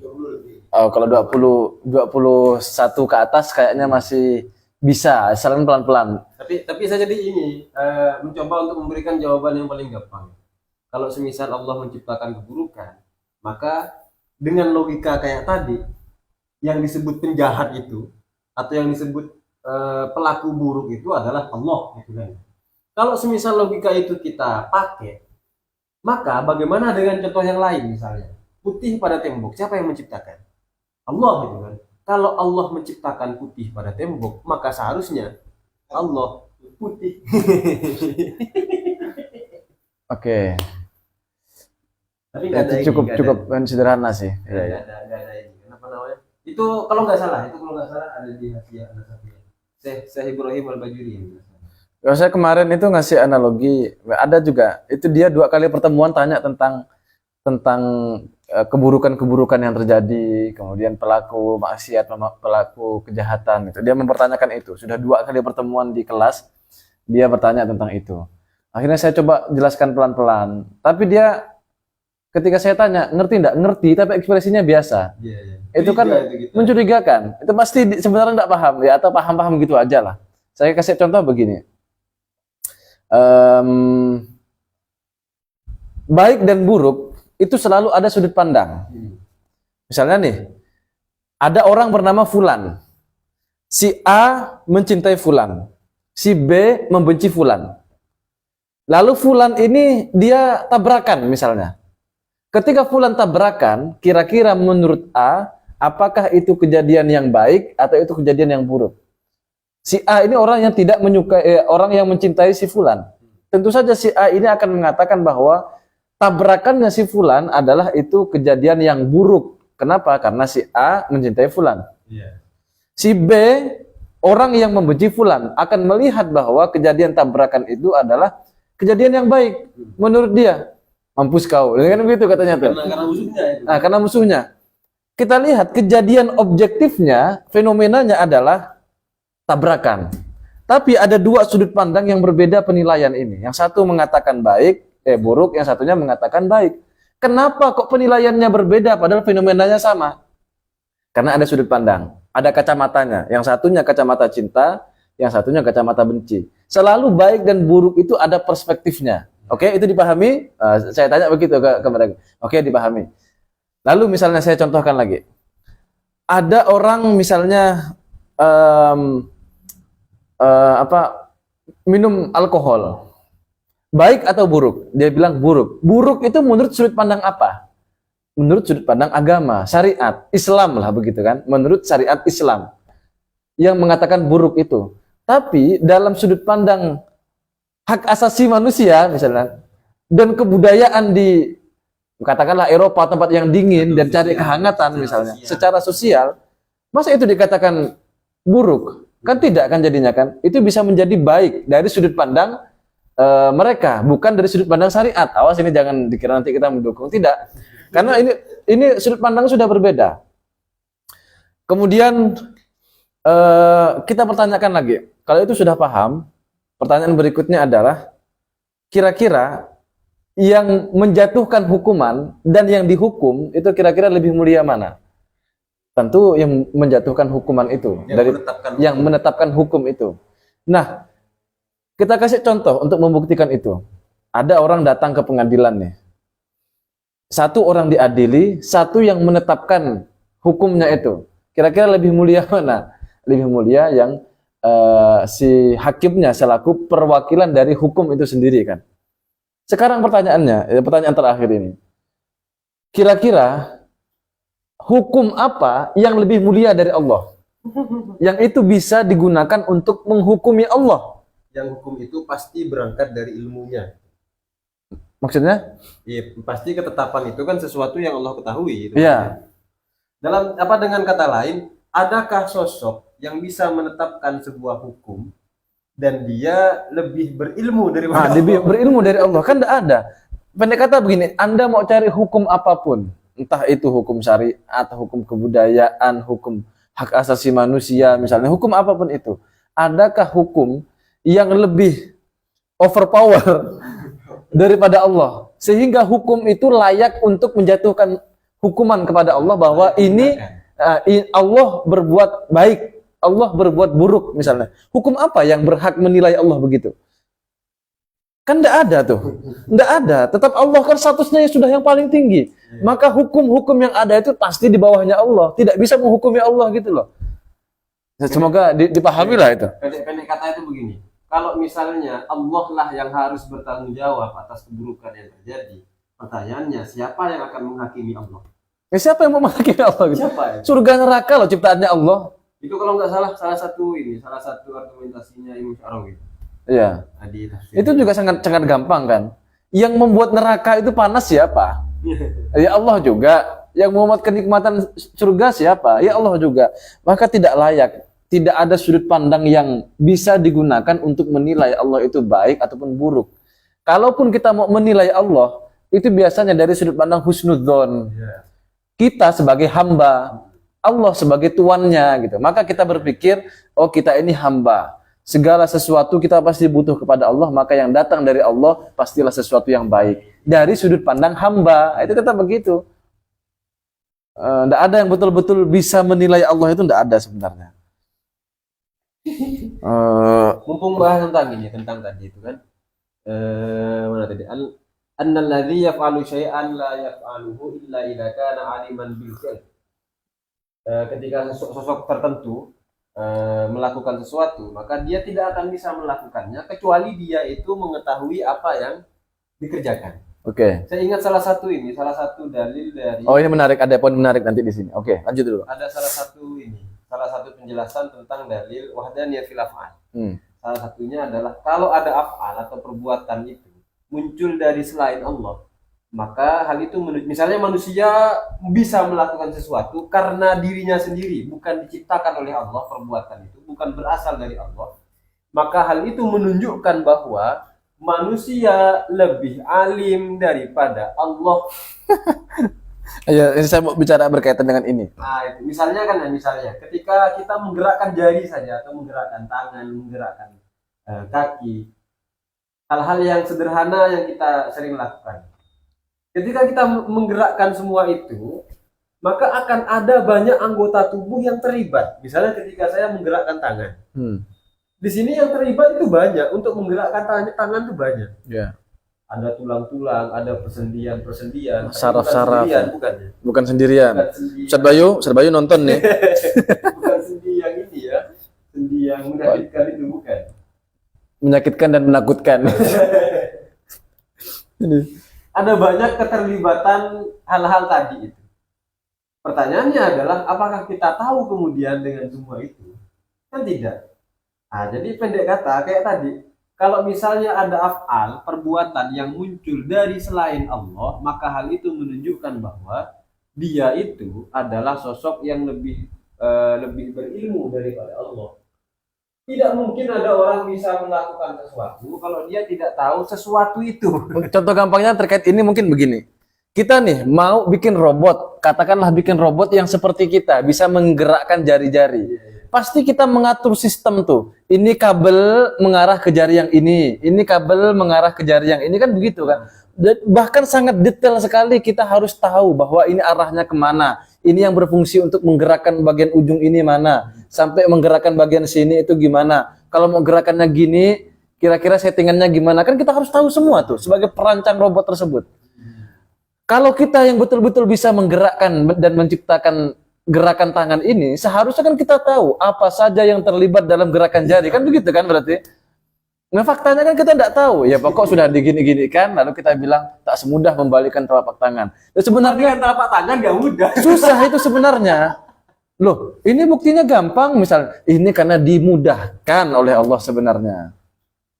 Oh, kalau 21 ke atas kayaknya masih bisa, selain pelan-pelan. Tapi saya jadi ini mencoba untuk memberikan jawaban yang paling gampang. Kalau semisal Allah menciptakan keburukan, maka dengan logika kayak tadi, yang disebut penjahat itu atau yang disebut pelaku buruk itu adalah Allah, gitu kan. Kalau semisal logika itu kita pakai, maka bagaimana dengan contoh yang lain, misalnya putih pada tembok, siapa yang menciptakan? Allah, gitu kan. Kalau Allah menciptakan putih pada tembok, maka seharusnya Allah putih. Oke. Tapi itu cukup sederhana sih. Nggak ada ini. Kenapa namanya? Itu kalau nggak salah ada di Hasiah An-Nasafiyah. Syekh Ibrahim Al-Bajuri. Kalau saya kemarin itu ngasih analogi, ada juga itu dia 2 kali pertemuan tanya tentang keburukan-keburukan yang terjadi, kemudian pelaku maksiat, pelaku kejahatan itu. Dia mempertanyakan itu. Sudah 2 kali pertemuan di kelas, dia bertanya tentang itu. Akhirnya saya coba jelaskan pelan-pelan, tapi dia Ketika saya tanya, ngerti enggak? Ngerti, tapi ekspresinya biasa. Iya, iya. Itu kan mencurigakan. Itu pasti sebenarnya enggak paham ya, atau paham-paham gitu aja lah. Saya kasih contoh begini. Baik dan buruk itu selalu ada sudut pandang. Misalnya nih, ada orang bernama Fulan. Si A mencintai Fulan. Si B membenci Fulan. Lalu Fulan ini dia tabrakan misalnya. Ketika Fulan tabrakan, kira-kira menurut A, apakah itu kejadian yang baik atau itu kejadian yang buruk? Si A ini orang yang tidak menyukai, orang yang mencintai si Fulan. Tentu saja si A ini akan mengatakan bahwa tabrakannya si Fulan adalah itu kejadian yang buruk. Kenapa? Karena si A mencintai Fulan. Si B, orang yang membenci Fulan, akan melihat bahwa kejadian tabrakan itu adalah kejadian yang baik menurut dia. Mampus kau, kan begitu katanya tuh. Karena musuhnya itu. Nah, karena musuhnya. Kita lihat kejadian objektifnya, fenomenanya adalah tabrakan. Tapi ada dua sudut pandang yang berbeda penilaian ini. Yang satu mengatakan buruk, yang satunya mengatakan baik. Kenapa kok penilaiannya berbeda padahal fenomenanya sama? Karena ada sudut pandang, ada kacamatanya. Yang satunya kacamata cinta, yang satunya kacamata benci. Selalu baik dan buruk itu ada perspektifnya. Oke, itu dipahami? Saya tanya begitu ke mereka. Oke, dipahami. Lalu misalnya saya contohkan lagi. Ada orang misalnya minum alkohol. Baik atau buruk? Dia bilang buruk. Buruk itu menurut sudut pandang apa? Menurut sudut pandang agama, syariat, Islam lah begitu kan? Menurut syariat Islam yang mengatakan buruk itu. Tapi dalam sudut pandang hak asasi manusia misalnya dan kebudayaan di katakanlah Eropa, tempat yang dingin dan cari kehangatan misalnya, secara sosial, masa itu dikatakan buruk? Kan tidak kan jadinya kan? Itu bisa menjadi baik dari sudut pandang mereka, bukan dari sudut pandang syariat. Awas ini jangan dikira nanti kita mendukung, tidak. Karena ini sudut pandang sudah berbeda. Kemudian kita pertanyakan lagi, kalau itu sudah paham, pertanyaan berikutnya adalah, kira-kira yang menjatuhkan hukuman dan yang dihukum itu kira-kira lebih mulia mana? Tentu yang menjatuhkan hukuman itu, yang menetapkan hukum itu. Nah, kita kasih contoh untuk membuktikan itu. Ada orang datang ke pengadilan nih. Satu orang diadili, satu yang menetapkan hukumnya itu. Kira-kira lebih mulia mana? Lebih mulia yang si hakimnya selaku perwakilan dari hukum itu sendiri kan. Sekarang pertanyaannya, pertanyaan terakhir ini. Kira-kira hukum apa yang lebih mulia dari Allah? Yang itu bisa digunakan untuk menghukumi Allah. Yang hukum itu pasti berangkat dari ilmunya. Maksudnya? Iya, pasti ketetapan itu kan sesuatu yang Allah ketahui. Iya. Dalam dengan kata lain, adakah sosok yang bisa menetapkan sebuah hukum dan dia lebih berilmu daripada Allah? Berilmu dari Allah kan tidak ada. Pendek kata begini, Anda mau cari hukum apapun, entah itu hukum syariat, hukum kebudayaan, hukum hak asasi manusia, misalnya hukum apapun itu, adakah hukum yang lebih overpower daripada Allah sehingga hukum itu layak untuk menjatuhkan hukuman kepada Allah bahwa ini Allah berbuat baik, Allah berbuat buruk misalnya. Hukum apa yang berhak menilai Allah begitu? Kan tidak ada tuh. Tidak ada. Tetap Allah kan statusnya sudah yang paling tinggi. Maka hukum-hukum yang ada itu pasti di bawahnya Allah. Tidak bisa menghukumi Allah gitu loh. Semoga dipahami lah itu. Pendek kata itu begini. Kalau misalnya Allah lah yang harus bertanggung jawab atas keburukan yang terjadi, pertanyaannya siapa yang akan menghakimi Allah? Siapa yang mau menghakimi Allah gitu? Siapa ya? Surga neraka loh ciptaannya Allah. Itu kalau nggak salah salah satu argumentasinya Imam Syarawi. Iya. Itu juga sangat gampang kan. Yang membuat neraka itu panas siapa? Ya Allah juga. Yang membuat kenikmatan surga siapa? Ya Allah juga. Maka tidak layak, tidak ada sudut pandang yang bisa digunakan untuk menilai Allah itu baik ataupun buruk. Kalaupun kita mau menilai Allah, itu biasanya dari sudut pandang husnudzon. Kita sebagai hamba, Allah sebagai tuannya gitu. Maka kita berpikir, oh kita ini hamba. Segala sesuatu kita pasti butuh kepada Allah, maka yang datang dari Allah pastilah sesuatu yang baik. dari sudut pandang hamba. Itu tetap begitu. Tidak ada yang betul-betul bisa menilai Allah, itu tidak ada sebenarnya. Mumpung bahas tentang tadi itu kan, mana tadi? Annal ladzi yaf'alu syai'an la yaf'aluhu illa idza kana 'aliman bil fi'l. Ketika sosok tertentu melakukan sesuatu, maka dia tidak akan bisa melakukannya kecuali dia itu mengetahui apa yang dikerjakan. Oke. Saya ingat salah satu dalil dari. Oh, ini menarik, ada poin menarik nanti di sini. Oke, lanjut dulu. Ada salah satu penjelasan tentang dalil wahdaniyah fil af'al. Salah satunya adalah kalau ada af'al atau perbuatan itu muncul dari selain Allah, maka hal itu misalnya manusia bisa melakukan sesuatu karena dirinya sendiri, bukan diciptakan oleh Allah, perbuatan itu bukan berasal dari Allah, maka hal itu menunjukkan bahwa manusia lebih alim daripada Allah. Ya, ini saya mau bicara berkaitan dengan ini. Nah, itu misalnya ketika kita menggerakkan jari saja atau menggerakkan tangan, menggerakkan kaki, hal-hal yang sederhana yang kita sering lakukan. Ketika kita menggerakkan semua itu, maka akan ada banyak anggota tubuh yang terlibat. Misalnya ketika saya menggerakkan tangan. Di sini yang terlibat itu banyak, untuk menggerakkan tangan itu banyak. Ya. Ada tulang-tulang, ada persendian-persendian, saraf-saraf. Bukan Bukan sendirian. sendi Ustaz Bayu nonton nih. bukan sendi yang ini ya, sendi yang menyakitkan itu bukan. Menyakitkan dan menakutkan. Ada banyak keterlibatan hal-hal tadi itu. Pertanyaannya adalah apakah kita tahu kemudian dengan semua itu? Kan tidak. Nah, jadi pendek kata kayak tadi, kalau misalnya ada af'al, perbuatan yang muncul dari selain Allah, maka hal itu menunjukkan bahwa dia itu adalah sosok yang lebih berilmu daripada Allah. Tidak mungkin ada orang bisa melakukan sesuatu kalau dia tidak tahu sesuatu itu. Contoh gampangnya terkait ini mungkin begini. Kita nih mau bikin robot, katakanlah bikin robot yang seperti kita, bisa menggerakkan jari-jari. Pasti kita mengatur sistem tuh. Ini kabel mengarah ke jari yang ini kabel mengarah ke jari yang ini, kan begitu kan. Bahkan sangat detail sekali, kita harus tahu bahwa ini arahnya kemana. Ini yang berfungsi untuk menggerakkan bagian ujung ini mana, sampai menggerakkan bagian sini itu gimana. Kalau mau gerakannya gini, kira-kira settingannya gimana. Kan kita harus tahu semua tuh sebagai perancang robot tersebut. Kalau kita yang betul-betul bisa menggerakkan dan menciptakan gerakan tangan ini, seharusnya kan kita tahu apa saja yang terlibat dalam gerakan jari, kan begitu kan berarti. Nah, faktanya kan kita tidak tahu. Ya pokok sudah digini-gini kan, lalu kita bilang tak semudah membalikkan telapak tangan. Ya, sebenarnya telapak tangan gak mudah. Susah itu sebenarnya. Loh, ini buktinya gampang. Misal, ini karena dimudahkan oleh Allah sebenarnya.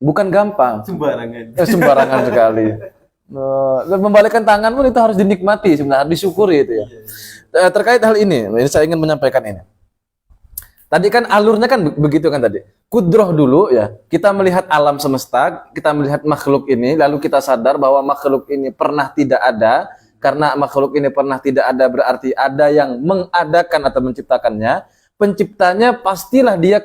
Bukan gampang. Sembarangan. Sembarangan sekali. Membalikkan tangan pun itu harus dinikmati sebenarnya, disyukuri itu ya. Terkait hal ini saya ingin menyampaikan ini. Tadi kan alurnya kan begitu kan tadi. Kudroh dulu ya. Kita melihat alam semesta, kita melihat makhluk ini, lalu kita sadar bahwa makhluk ini pernah tidak ada. Karena makhluk ini pernah tidak ada berarti ada yang mengadakan atau menciptakannya. Penciptanya pastilah dia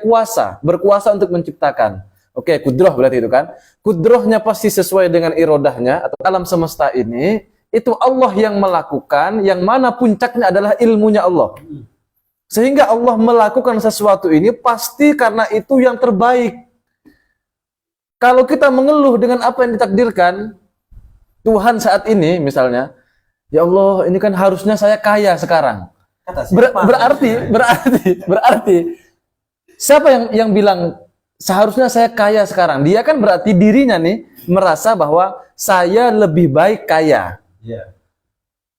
berkuasa untuk menciptakan. Oke, kudroh berarti itu kan. Kudrohnya pasti sesuai dengan irodahnya atau alam semesta ini. Itu Allah yang melakukan, yang mana puncaknya adalah ilmunya Allah. Sehingga Allah melakukan sesuatu ini pasti karena itu yang terbaik. Kalau kita mengeluh dengan apa yang ditakdirkan, Tuhan saat ini misalnya, ya Allah ini kan harusnya saya kaya sekarang. Berarti siapa yang bilang seharusnya saya kaya sekarang? Dia kan berarti dirinya nih merasa bahwa saya lebih baik kaya. Yeah.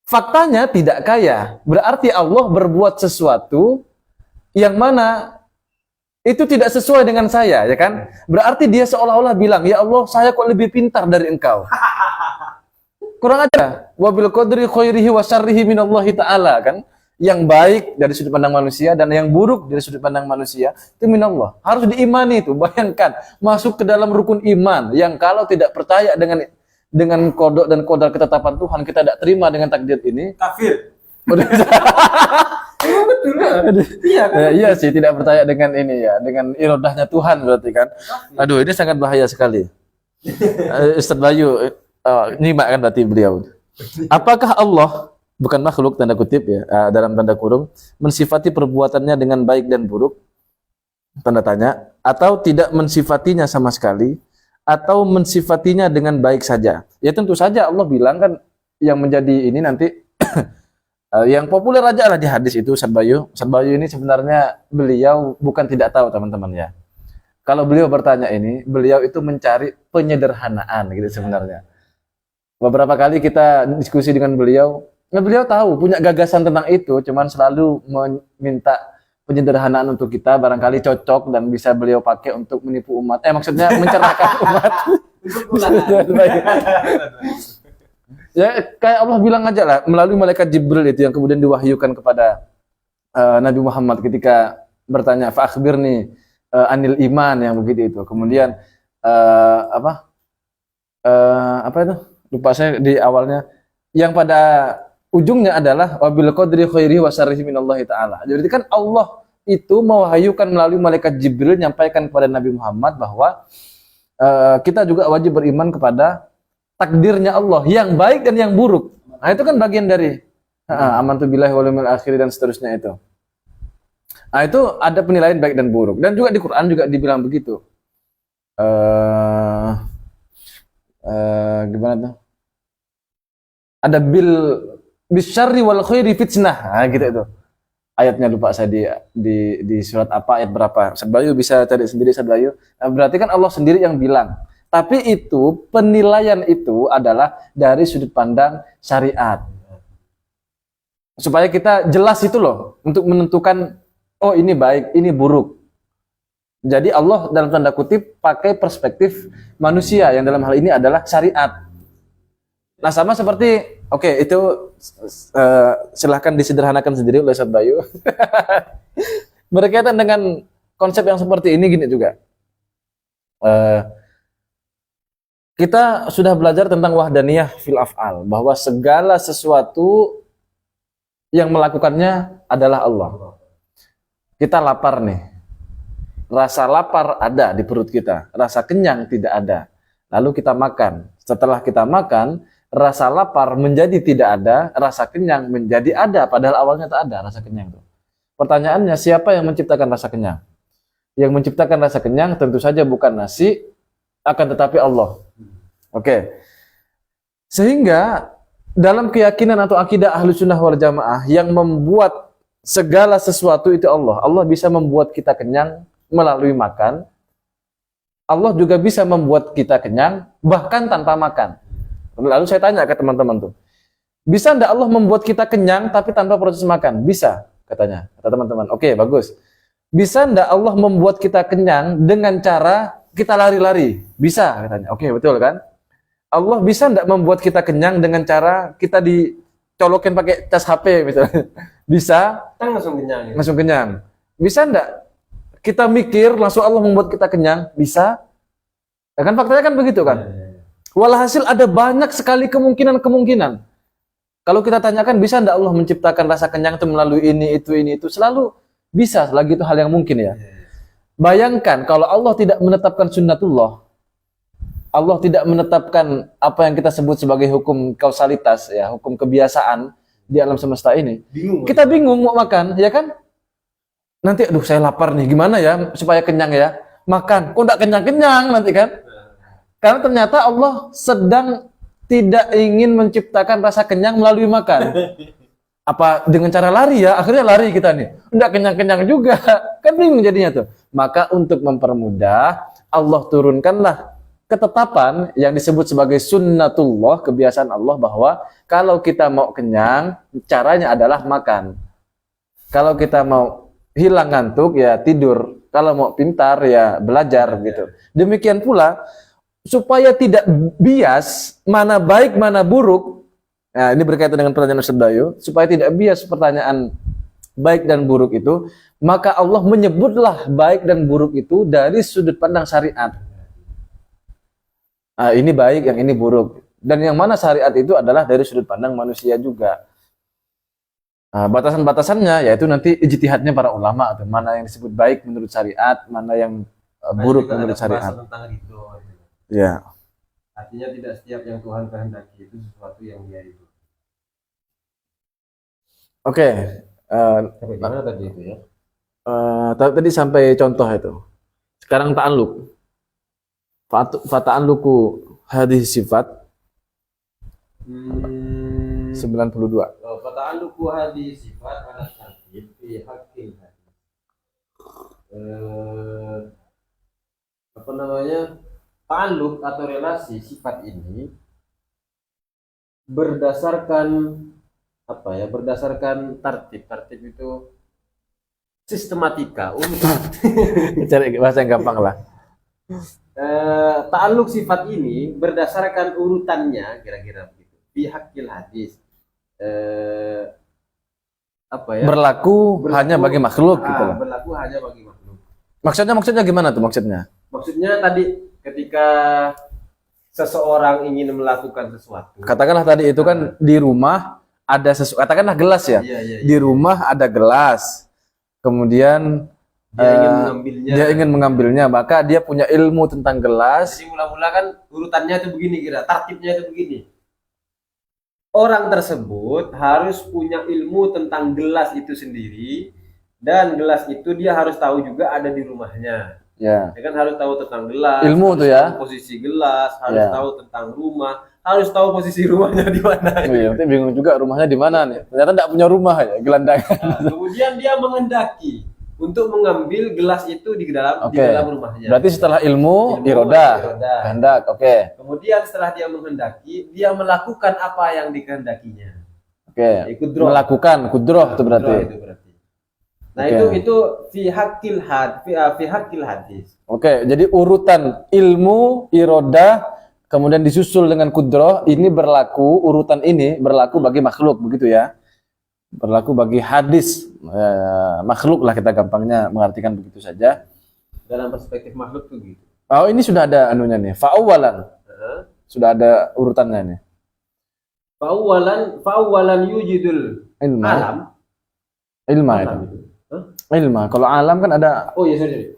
Faktanya tidak kaya. Berarti Allah berbuat sesuatu yang mana itu tidak sesuai dengan saya, ya kan? Berarti dia seolah-olah bilang, ya Allah, saya kok lebih pintar dari engkau. Kurang aja. Wa bil qadri khairihi wa syarrihi minallahi ta'ala, kan? Yang baik dari sudut pandang manusia dan yang buruk dari sudut pandang manusia itu minallah. Harus diimani itu. Bayangkan masuk ke dalam rukun iman yang kalau tidak percaya dengan kodok dan kodar ketetapan Tuhan, kita tidak terima dengan takdir ini, kafir. Betul ya? Iya kan? Iya sih, tidak percaya dengan ini ya, dengan irodahnya Tuhan berarti kan. Aduh, ini sangat bahaya sekali. Ustaz Bayu, nyimak kan berarti beliau. Apakah Allah, bukan makhluk tanda kutip ya, dalam tanda kurung, mensifati perbuatannya dengan baik dan buruk, tanda tanya, atau tidak mensifatinya sama sekali, atau mensifatinya dengan baik saja? Ya tentu saja Allah bilang kan, yang menjadi ini nanti yang populer aja lah di hadis itu Ustaz Bayu. Ustaz Bayu ini sebenarnya beliau bukan tidak tahu teman-teman ya. Kalau beliau bertanya ini, beliau itu mencari penyederhanaan gitu sebenarnya. Beberapa kali kita diskusi dengan beliau, nah beliau tahu punya gagasan tentang itu, cuman selalu meminta penyederhanaan untuk kita, barangkali cocok dan bisa beliau pakai untuk menipu umat. Maksudnya mencerahkan umat. Ya kayak Allah bilang aja lah melalui malaikat Jibril itu yang kemudian diwahyukan kepada Nabi Muhammad ketika bertanya fa akhbirni anil iman yang begitu itu. Kemudian apa itu? Lupa saya di awalnya. Yang pada ujungnya adalah wabil qadri khairi wa syarrihi minallahi taala. Jadi kan Allah itu mewahyukan melalui malaikat Jibril menyampaikan kepada Nabi Muhammad bahwa kita juga wajib beriman kepada takdirnya Allah yang baik dan yang buruk. Nah, itu kan bagian dari amantu billahi wal yaumil akhir dan seterusnya itu. Nah, itu ada penilaian baik dan buruk. Dan juga di Quran juga dibilang begitu. Gimana tuh? Ada bisyarri wal khairi fitnah. Nah, gitu itu. Ayatnya lupa saya di surat apa, ayat berapa. Ustaz Bayu bisa cari sendiri Ustaz Bayu. Nah, berarti kan Allah sendiri yang bilang. Tapi itu, penilaian itu adalah dari sudut pandang syariat. Supaya kita jelas itu loh, untuk menentukan, oh ini baik, ini buruk. Jadi Allah dalam tanda kutip pakai perspektif manusia, yang dalam hal ini adalah syariat. Nah sama seperti, oke, itu silahkan disederhanakan sendiri oleh Ustaz Bayu. Berkaitan dengan konsep yang seperti ini gini juga. Kita sudah belajar tentang wahdaniyah fil af'al, bahwa segala sesuatu yang melakukannya adalah Allah. Kita lapar nih. Rasa lapar ada di perut kita, rasa kenyang tidak ada. Lalu kita makan. Setelah kita makan, rasa lapar menjadi tidak ada, rasa kenyang menjadi ada, padahal awalnya tak ada rasa kenyang itu. Pertanyaannya, siapa yang menciptakan rasa kenyang? Yang menciptakan rasa kenyang tentu saja bukan nasi, akan tetapi Allah. Oke. Sehingga dalam keyakinan atau akidah Ahlus Sunnah wal Jamaah yang membuat segala sesuatu itu Allah. Allah bisa membuat kita kenyang melalui makan. Allah juga bisa membuat kita kenyang bahkan tanpa makan. Lalu saya tanya ke teman-teman tuh, bisa enggak Allah membuat kita kenyang tapi tanpa proses makan? Bisa, katanya. Kata teman-teman. Oke, bagus. Bisa enggak Allah membuat kita kenyang dengan cara kita lari-lari? Bisa, katanya. Oke, betul kan? Allah bisa enggak membuat kita kenyang dengan cara kita dicolokin pakai cas HP misalnya? Bisa. Kan langsung kenyang. Ya? Langsung kenyang. Bisa enggak kita mikir langsung Allah membuat kita kenyang? Bisa. Ya kan faktanya kan begitu kan? Walhasil ada banyak sekali kemungkinan-kemungkinan. Kalau kita tanyakan bisa enggak Allah menciptakan rasa kenyang itu melalui ini itu, selalu bisa, selagi itu hal yang mungkin ya. Bayangkan kalau Allah tidak menetapkan sunnatullah, Allah tidak menetapkan apa yang kita sebut sebagai hukum kausalitas ya, hukum kebiasaan di alam semesta ini. Kita bingung mau makan, ya kan? Nanti aduh saya lapar nih, gimana ya supaya kenyang ya? Makan, kok enggak kenyang-kenyang nanti kan? Karena ternyata Allah sedang tidak ingin menciptakan rasa kenyang melalui makan. Apa dengan cara lari ya? Akhirnya lari kita nih. Enggak kenyang-kenyang juga. Kan bingung jadinya tuh. Maka untuk mempermudah, Allah turunkanlah ketetapan yang disebut sebagai sunnatullah, kebiasaan Allah bahwa kalau kita mau kenyang, caranya adalah makan. Kalau kita mau hilang ngantuk ya tidur. Kalau mau pintar ya belajar gitu. Demikian pula supaya tidak bias mana baik mana buruk. Nah, ini berkaitan dengan pertanyaan Ustaz Bayu, supaya tidak bias pertanyaan baik dan buruk itu, maka Allah menyebutlah baik dan buruk itu dari sudut pandang syariat. Nah, ini baik, yang ini buruk. Dan yang mana syariat itu adalah dari sudut pandang manusia juga. Nah, batasan-batasannya yaitu nanti ijtihadnya para ulama, atau mana yang disebut baik menurut syariat, mana yang buruk menurut syariat. Tentang ridho. Ya. Artinya tidak setiap yang Tuhan kehendaki itu sesuatu yang dia itu. Oke. Sampai mana tadi itu ya? Tadi sampai contoh itu. Sekarang ta'alluq. Fata'alluqu hadhihi sifat 92. Fata'alluqu hadhihi sifat ala tartib fi haqqil hadis. Apa namanya? Ta'alluq atau relasi sifat ini berdasarkan apa ya? Berdasarkan tartib. Tartib itu sistematika. Cari bahasa yang gampang lah. Ta'alluq sifat ini berdasarkan urutannya kira-kira begitu. Fi haqqil hadis. Apa ya? Berlaku hanya bagi makhluk gitu lah. Berlaku hanya bagi makhluk. Maksudnya gimana tuh maksudnya? Maksudnya tadi ketika seseorang ingin melakukan sesuatu. Katakanlah tadi itu kan di rumah ada sesuatu, katakanlah gelas ya. Iya. Di rumah ada gelas. Kemudian dia ingin mengambilnya, maka dia punya ilmu tentang gelas. Jadi mula-mula kan urutannya itu begini tartibnya itu begini. Orang tersebut harus punya ilmu tentang gelas itu sendiri, dan gelas itu dia harus tahu juga ada di rumahnya. Ya. Dia kan harus tahu tentang gelas, ilmu tuh ya, posisi gelas, harus tahu tentang rumah, harus tahu posisi rumahnya di mana. Iya, nanti bingung juga rumahnya di mana nih. Ternyata tidak punya rumah ya, gelandangan. Nah, kemudian dia mengendaki untuk mengambil gelas itu di dalam rumahnya. Berarti setelah ilmu irodah, kehendak. Kemudian setelah dia menghendaki, dia melakukan apa yang dikehendakinya. Melakukan kudroh itu berarti. Nah, itu fi haqqil hadis. Jadi urutan ilmu, irodah, kemudian disusul dengan kudroh, ini berlaku, urutan ini berlaku bagi makhluk, begitu ya. Berlaku bagi hadis, makhluk lah kita gampangnya mengartikan begitu saja. Dalam perspektif makhluk tuh gitu. Oh, ini sudah ada anunya nih, fa'awalan. Sudah ada urutannya nih. Fa'awalan yujidul alam. Ilma itu. Ilma. Kalau alam kan ada. Oh iya, sorry.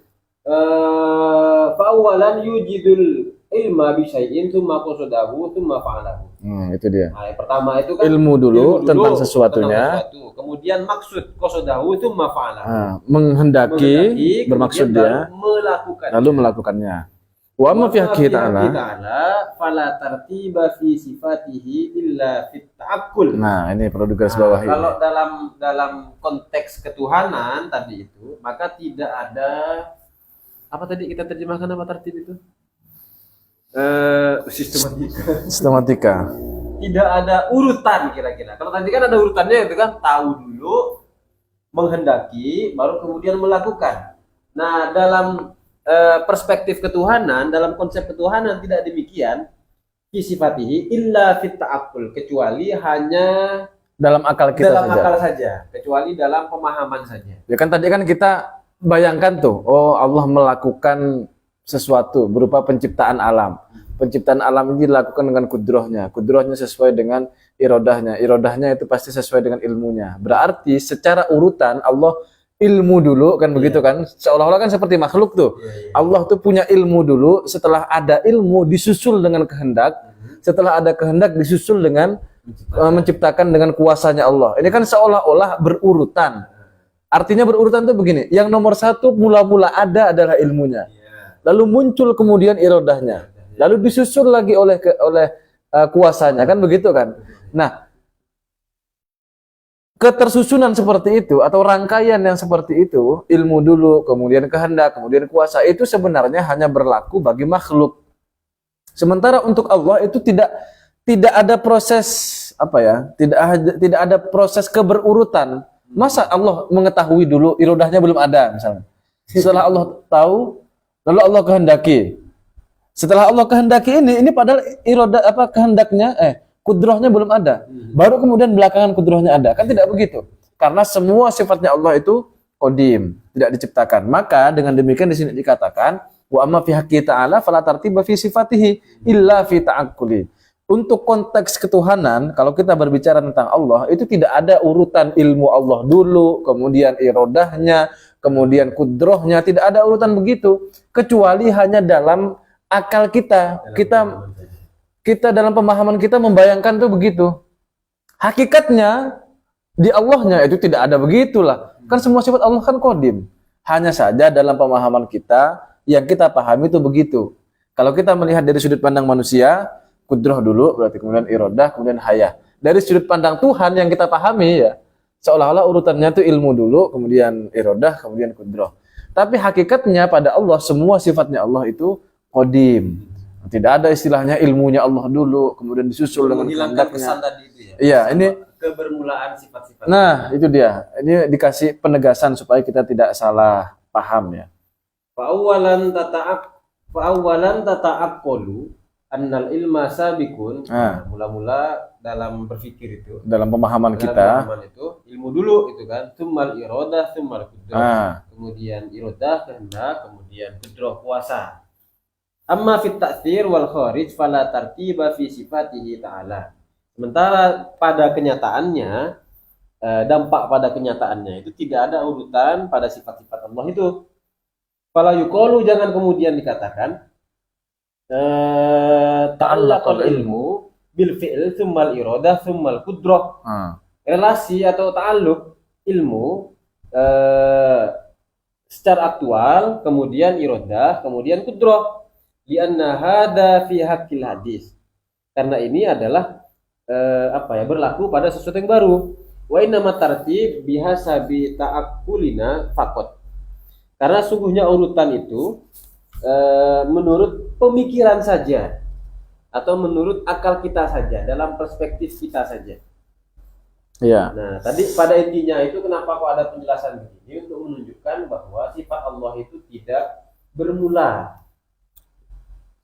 Fa'awalan yujidul ilma bi syai'in tsumma qasadahu tsumma fa'alahu. Itu dia. Nah, yang pertama itu kan ilmu dulu tentang sesuatunya. Kemudian maksud qasadahu tsumma fa'alahu. Menghendaki bermaksud dia lalu melakukannya. Wa ma fi haqqi ta'ala fala tartiba fi sifatihi illa fit ta'akkul. Nah, ini perlu digaris bawahi. Kalau dalam konteks ketuhanan tadi itu, maka tidak ada apa tadi kita terjemahkan apa tertib itu? Sistematika. Tidak ada urutan kira-kira. Kalau tadi kan ada urutannya itu kan tahu dulu, menghendaki, baru kemudian melakukan. Nah, dalam perspektif ketuhanan, dalam konsep ketuhanan tidak demikian. Fi sifatihi illa fit ta'aqqul, kecuali hanya dalam akal kita dalam akal saja, kecuali dalam pemahaman saja. Ya kan tadi kan kita bayangkan tuh, oh Allah melakukan sesuatu berupa penciptaan alam. Penciptaan alam ini dilakukan dengan kudrohnya. Kudrohnya sesuai dengan irodahnya. Irodahnya itu pasti sesuai dengan ilmunya. Berarti secara urutan Allah ilmu dulu kan begitu kan, seolah-olah kan seperti makhluk tuh. Allah tuh punya ilmu dulu, setelah ada ilmu disusul dengan kehendak, setelah ada kehendak disusul dengan menciptakan dengan kuasanya Allah. Ini kan seolah-olah berurutan. Artinya berurutan tuh begini, yang nomor satu mula-mula ada adalah ilmunya, lalu muncul kemudian irodahnya, lalu disusul lagi oleh kuasanya, kan begitu kan. Nah, ketersusunan seperti itu atau rangkaian yang seperti itu, ilmu dulu, kemudian kehendak, kemudian kuasa, itu sebenarnya hanya berlaku bagi makhluk. Sementara untuk Allah itu tidak ada proses apa ya? Tidak ada proses keberurutan. Masa Allah mengetahui dulu irodahnya belum ada misalnya. Setelah Allah tahu, lalu Allah kehendaki. Setelah Allah kehendaki ini padahal irodah kehendaknya kudrohnya belum ada. Baru kemudian belakangan kudrohnya ada. Kan tidak begitu. Karena semua sifatnya Allah itu qadim, tidak diciptakan. Maka dengan demikian di sini dikatakan wa amma fi haqqi ta'ala fala tartiba fi sifatihi illa fi ta'aqquli. Untuk konteks ketuhanan, kalau kita berbicara tentang Allah, itu tidak ada urutan ilmu Allah dulu, kemudian irodahnya, kemudian kudrohnya, tidak ada urutan begitu. Kecuali hanya dalam akal kita. kita dalam pemahaman kita membayangkan tuh begitu. Hakikatnya di Allahnya itu tidak ada begitulah. Kan semua sifat Allah kan qadim. Hanya saja dalam pemahaman kita yang kita pahami itu begitu. Kalau kita melihat dari sudut pandang manusia, kudrah dulu, berarti kemudian iradah, kemudian hayah. Dari sudut pandang Tuhan yang kita pahami ya, seolah-olah urutannya itu ilmu dulu, kemudian iradah, kemudian kudrah. Tapi hakikatnya pada Allah, semua sifatnya Allah itu qadim. Tidak ada istilahnya ilmunya Allah dulu, kemudian disusul dengan menghilangkan kehendaknya. kesan tadi itu ya. Iya, ini Kebermulaan sifat-sifat. nah, itu dia. Ini dikasih penegasan supaya kita tidak salah paham ya. Fa'awalan tata'aqqalu annal ilma sabiqun. Nah. Mula-mula dalam berpikir itu, Dalam pemahaman dalam kita. pemahaman itu, ilmu dulu itu kan, tsummal iradah, tsummal qudrah. Nah, Kemudian iradah kehendak, kemudian qudrah kuasa. Amma fit ta'thir wal kharij fala tartiba fi sifatihi ta'ala. Sementara pada kenyataannya, dampak pada kenyataannya itu tidak ada urutan pada sifat-sifat Allah itu. Fala yuqalu, jangan kemudian dikatakan ta'allaqal ilmu bil fi'l tsummal iradah tsummal qudrah. Relasi atau ta'alluq ilmu secara aktual, kemudian iradah, kemudian qudrah. Lianna hada fi haqqil hadis. Karena ini adalah berlaku pada sesuatu yang baru. Wa inna tartib bihasabi ta'aqulina faqat. Karena sungguhnya urutan itu menurut pemikiran saja atau menurut akal kita saja, dalam perspektif kita saja. iya. Nah, tadi pada intinya itu kenapa kok ada penjelasan begini, untuk menunjukkan bahwa sifat Allah itu tidak bermula.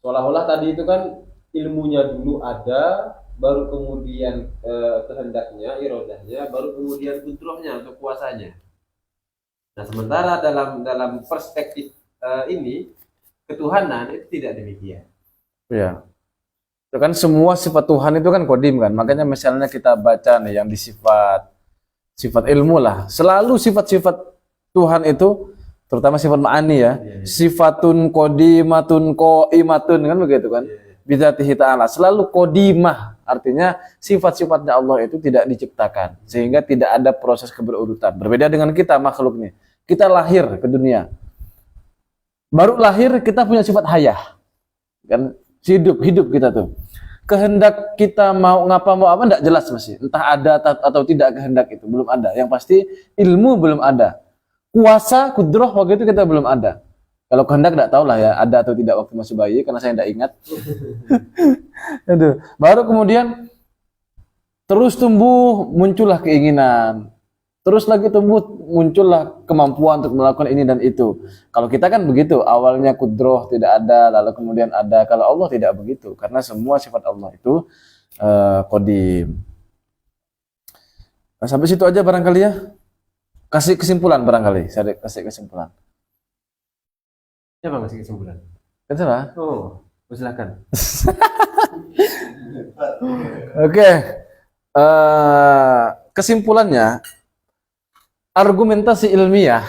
Seolah-olah tadi itu kan ilmunya dulu ada, baru kemudian kehendaknya, iradahnya, baru kemudian kudrahnya atau kuasanya. Nah, sementara dalam perspektif ini ketuhanan itu tidak demikian. Iya. Itu kan semua sifat Tuhan itu kan qadim kan. Makanya misalnya kita baca nih yang di sifat ilmu lah. Selalu sifat-sifat Tuhan itu, terutama sifat ma'ani ya, sifatun qadimatun qaimatun kan begitu kan. Bidzatihi ta'ala, selalu qadimah, artinya sifat-sifatnya Allah itu tidak diciptakan, sehingga tidak ada proses keberurutan. Berbeda dengan kita makhluk nih. Kita lahir ke dunia. Baru lahir kita punya sifat hayah. Kan hidup kita tuh. Kehendak kita mau ngapa mau apa enggak jelas masih. Entah ada atau tidak kehendak itu belum ada. Yang pasti ilmu belum ada. Kuasa, kudrah waktu itu kita belum ada. Kalau kehendak enggak tahu lah ya, ada atau tidak waktu masih bayi, karena saya enggak ingat. Aduh. Baru kemudian terus tumbuh, muncullah keinginan. Terus lagi tumbuh, muncullah kemampuan untuk melakukan ini dan itu. Kalau kita kan begitu, awalnya kudrah tidak ada, lalu kemudian ada. Kalau Allah tidak begitu, karena semua sifat Allah itu qadim. Nah, sampai situ aja barangkali ya. Kasih kesimpulan barangkali, saya kasih kesimpulan. Siapa ngasih kesimpulan? Kan salah? Oh, silakan. Oke. Kesimpulannya, argumentasi ilmiah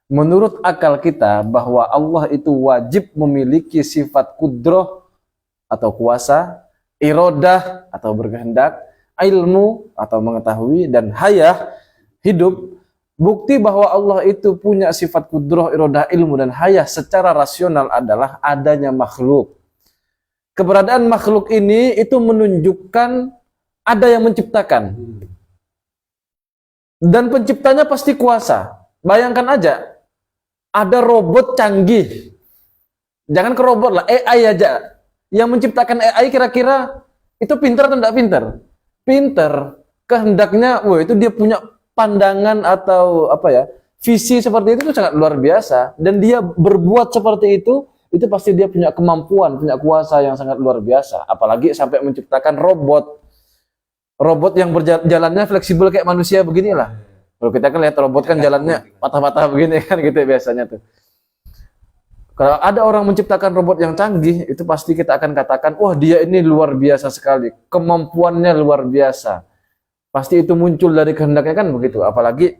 menurut akal kita bahwa Allah itu wajib memiliki sifat kudrah atau kuasa, iradah atau berkehendak, ilmu atau mengetahui, dan hayah hidup. Bukti bahwa Allah itu punya sifat kudrah, iradah, ilmu, dan hayah secara rasional adalah adanya makhluk. Keberadaan makhluk ini itu menunjukkan ada yang menciptakan. Dan penciptanya pasti kuasa. Bayangkan aja, ada robot canggih. Jangan ke robot lah, AI aja. Yang menciptakan AI kira-kira itu pintar atau tidak pintar? Pintar. Kehendaknya, wah itu dia punya pandangan atau apa ya, visi seperti itu sangat luar biasa. Dan dia berbuat seperti itu pasti dia punya kemampuan, punya kuasa yang sangat luar biasa. Apalagi sampai menciptakan robot. Robot yang berjalannya fleksibel kayak manusia beginilah. Kalau kita kan lihat robot kan jalannya patah-patah begini kan gitu biasanya tuh. Kalau ada orang menciptakan robot yang canggih, itu pasti kita akan katakan, wah dia ini luar biasa sekali, kemampuannya luar biasa. Pasti itu muncul dari kehendaknya kan begitu. Apalagi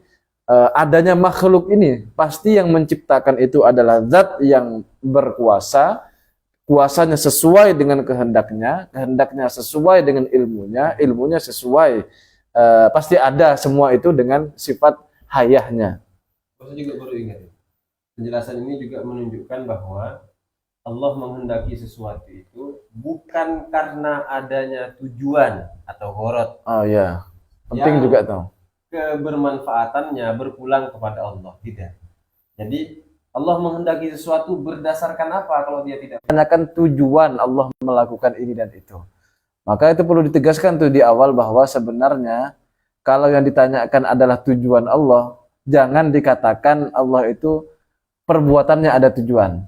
adanya makhluk ini, pasti yang menciptakan itu adalah zat yang berkuasa, kuasanya sesuai dengan kehendaknya, kehendaknya sesuai dengan ilmunya, ilmunya sesuai, pasti ada semua itu dengan sifat hayahnya. Saya juga baru ingat. Penjelasan ini juga menunjukkan bahwa Allah menghendaki sesuatu itu bukan karena adanya tujuan atau ghorad. Oh ya, penting juga tuh. Kebermanfaatannya berpulang kepada Allah, tidak. Jadi Allah menghendaki sesuatu berdasarkan apa kalau dia tidak Tanyakan tujuan Allah melakukan ini dan itu. Maka itu perlu ditegaskan tuh di awal bahwa sebenarnya kalau yang ditanyakan adalah tujuan Allah, jangan dikatakan Allah itu perbuatannya ada tujuan.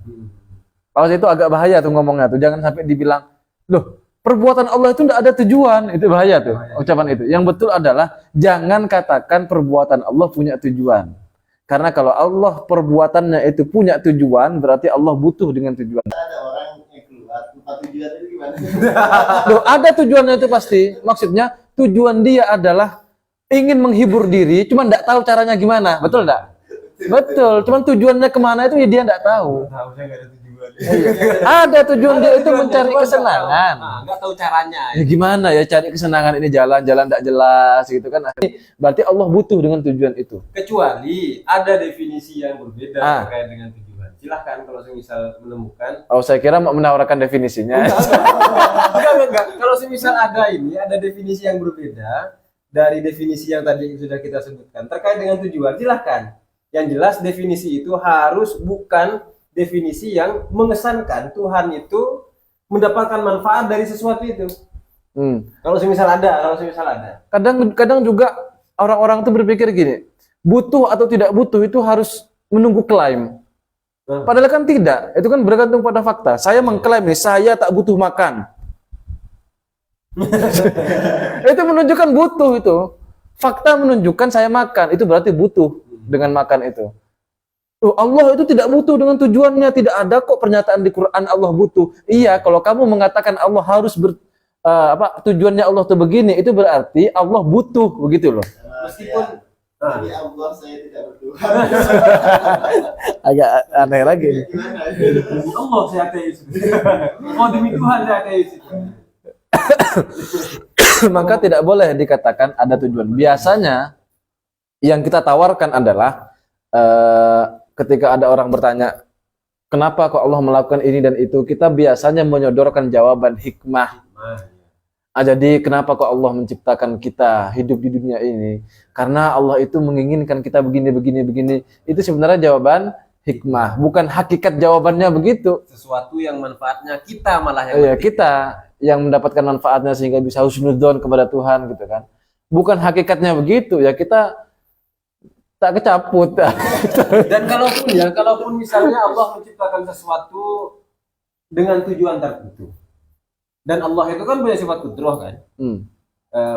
Kalau itu agak bahaya tuh ngomongnya tuh, jangan sampai dibilang, loh perbuatan Allah itu tidak ada tujuan, itu bahaya tuh ucapan itu. Yang betul adalah jangan katakan perbuatan Allah punya tujuan. Karena kalau Allah perbuatannya itu punya tujuan, berarti Allah butuh dengan tujuan. Ada orang yang keluar, tempat tujuan itu gimana? Loh, ada tujuannya itu pasti. Maksudnya tujuan dia adalah ingin menghibur diri, cuma tidak tahu caranya gimana. Betul enggak? Betul, cuman tujuannya kemana itu ya dia tidak tahu. Harusnya nggak ada tujuan. Ada tujuan dia itu mencari kesenangan. nggak tahu caranya. Ya gimana ya cari kesenangan ini jalan-jalan tidak jelas gitu kan. Berarti Allah butuh dengan tujuan itu. Kecuali ada definisi yang berbeda Ah. terkait dengan tujuan. Silahkan kalau semisal menemukan. Oh, saya kira mau menawarkan definisinya. Enggak. Kalau semisal ada definisi yang berbeda dari definisi yang tadi sudah kita sebutkan terkait dengan tujuan, silahkan. Yang jelas definisi itu harus bukan definisi yang mengesankan Tuhan itu mendapatkan manfaat dari sesuatu itu. Kalau semisal ada. Kadang juga orang-orang tuh berpikir gini, butuh atau tidak butuh itu harus menunggu klaim. Padahal kan tidak, itu kan bergantung pada fakta. Saya mengklaim nih, saya tak butuh makan. Itu menunjukkan butuh itu. Fakta menunjukkan saya makan, itu berarti butuh dengan makan itu. Allah itu tidak butuh dengan tujuannya, tidak ada kok pernyataan di Quran Allah butuh. Iya, kalau kamu mengatakan Allah harus tujuannya Allah tuh begini, itu berarti Allah butuh, begitu loh. Meskipun Demi Allah saya tidak berdoa. Agak aneh lagi. Gimana? Allah saya ateis. Oh demi Tuhan saya ateis. Maka tidak boleh dikatakan ada tujuan. Biasanya yang kita tawarkan adalah ketika ada orang bertanya, kenapa kok Allah melakukan ini dan itu, kita biasanya menyodorkan jawaban hikmah. Jadi kenapa kok Allah menciptakan kita hidup di dunia ini? Karena Allah itu menginginkan kita begini. Itu sebenarnya jawaban hikmah, bukan hakikat jawabannya begitu. Sesuatu yang manfaatnya kita malah yang Iya, kita yang mendapatkan manfaatnya sehingga bisa husnudzon kepada Tuhan gitu kan. Bukan hakikatnya begitu, ya kita tak kecaput. Dan kalaupun misalnya Allah menciptakan sesuatu dengan tujuan tertentu. Dan Allah itu kan punya sifat kudrah kan?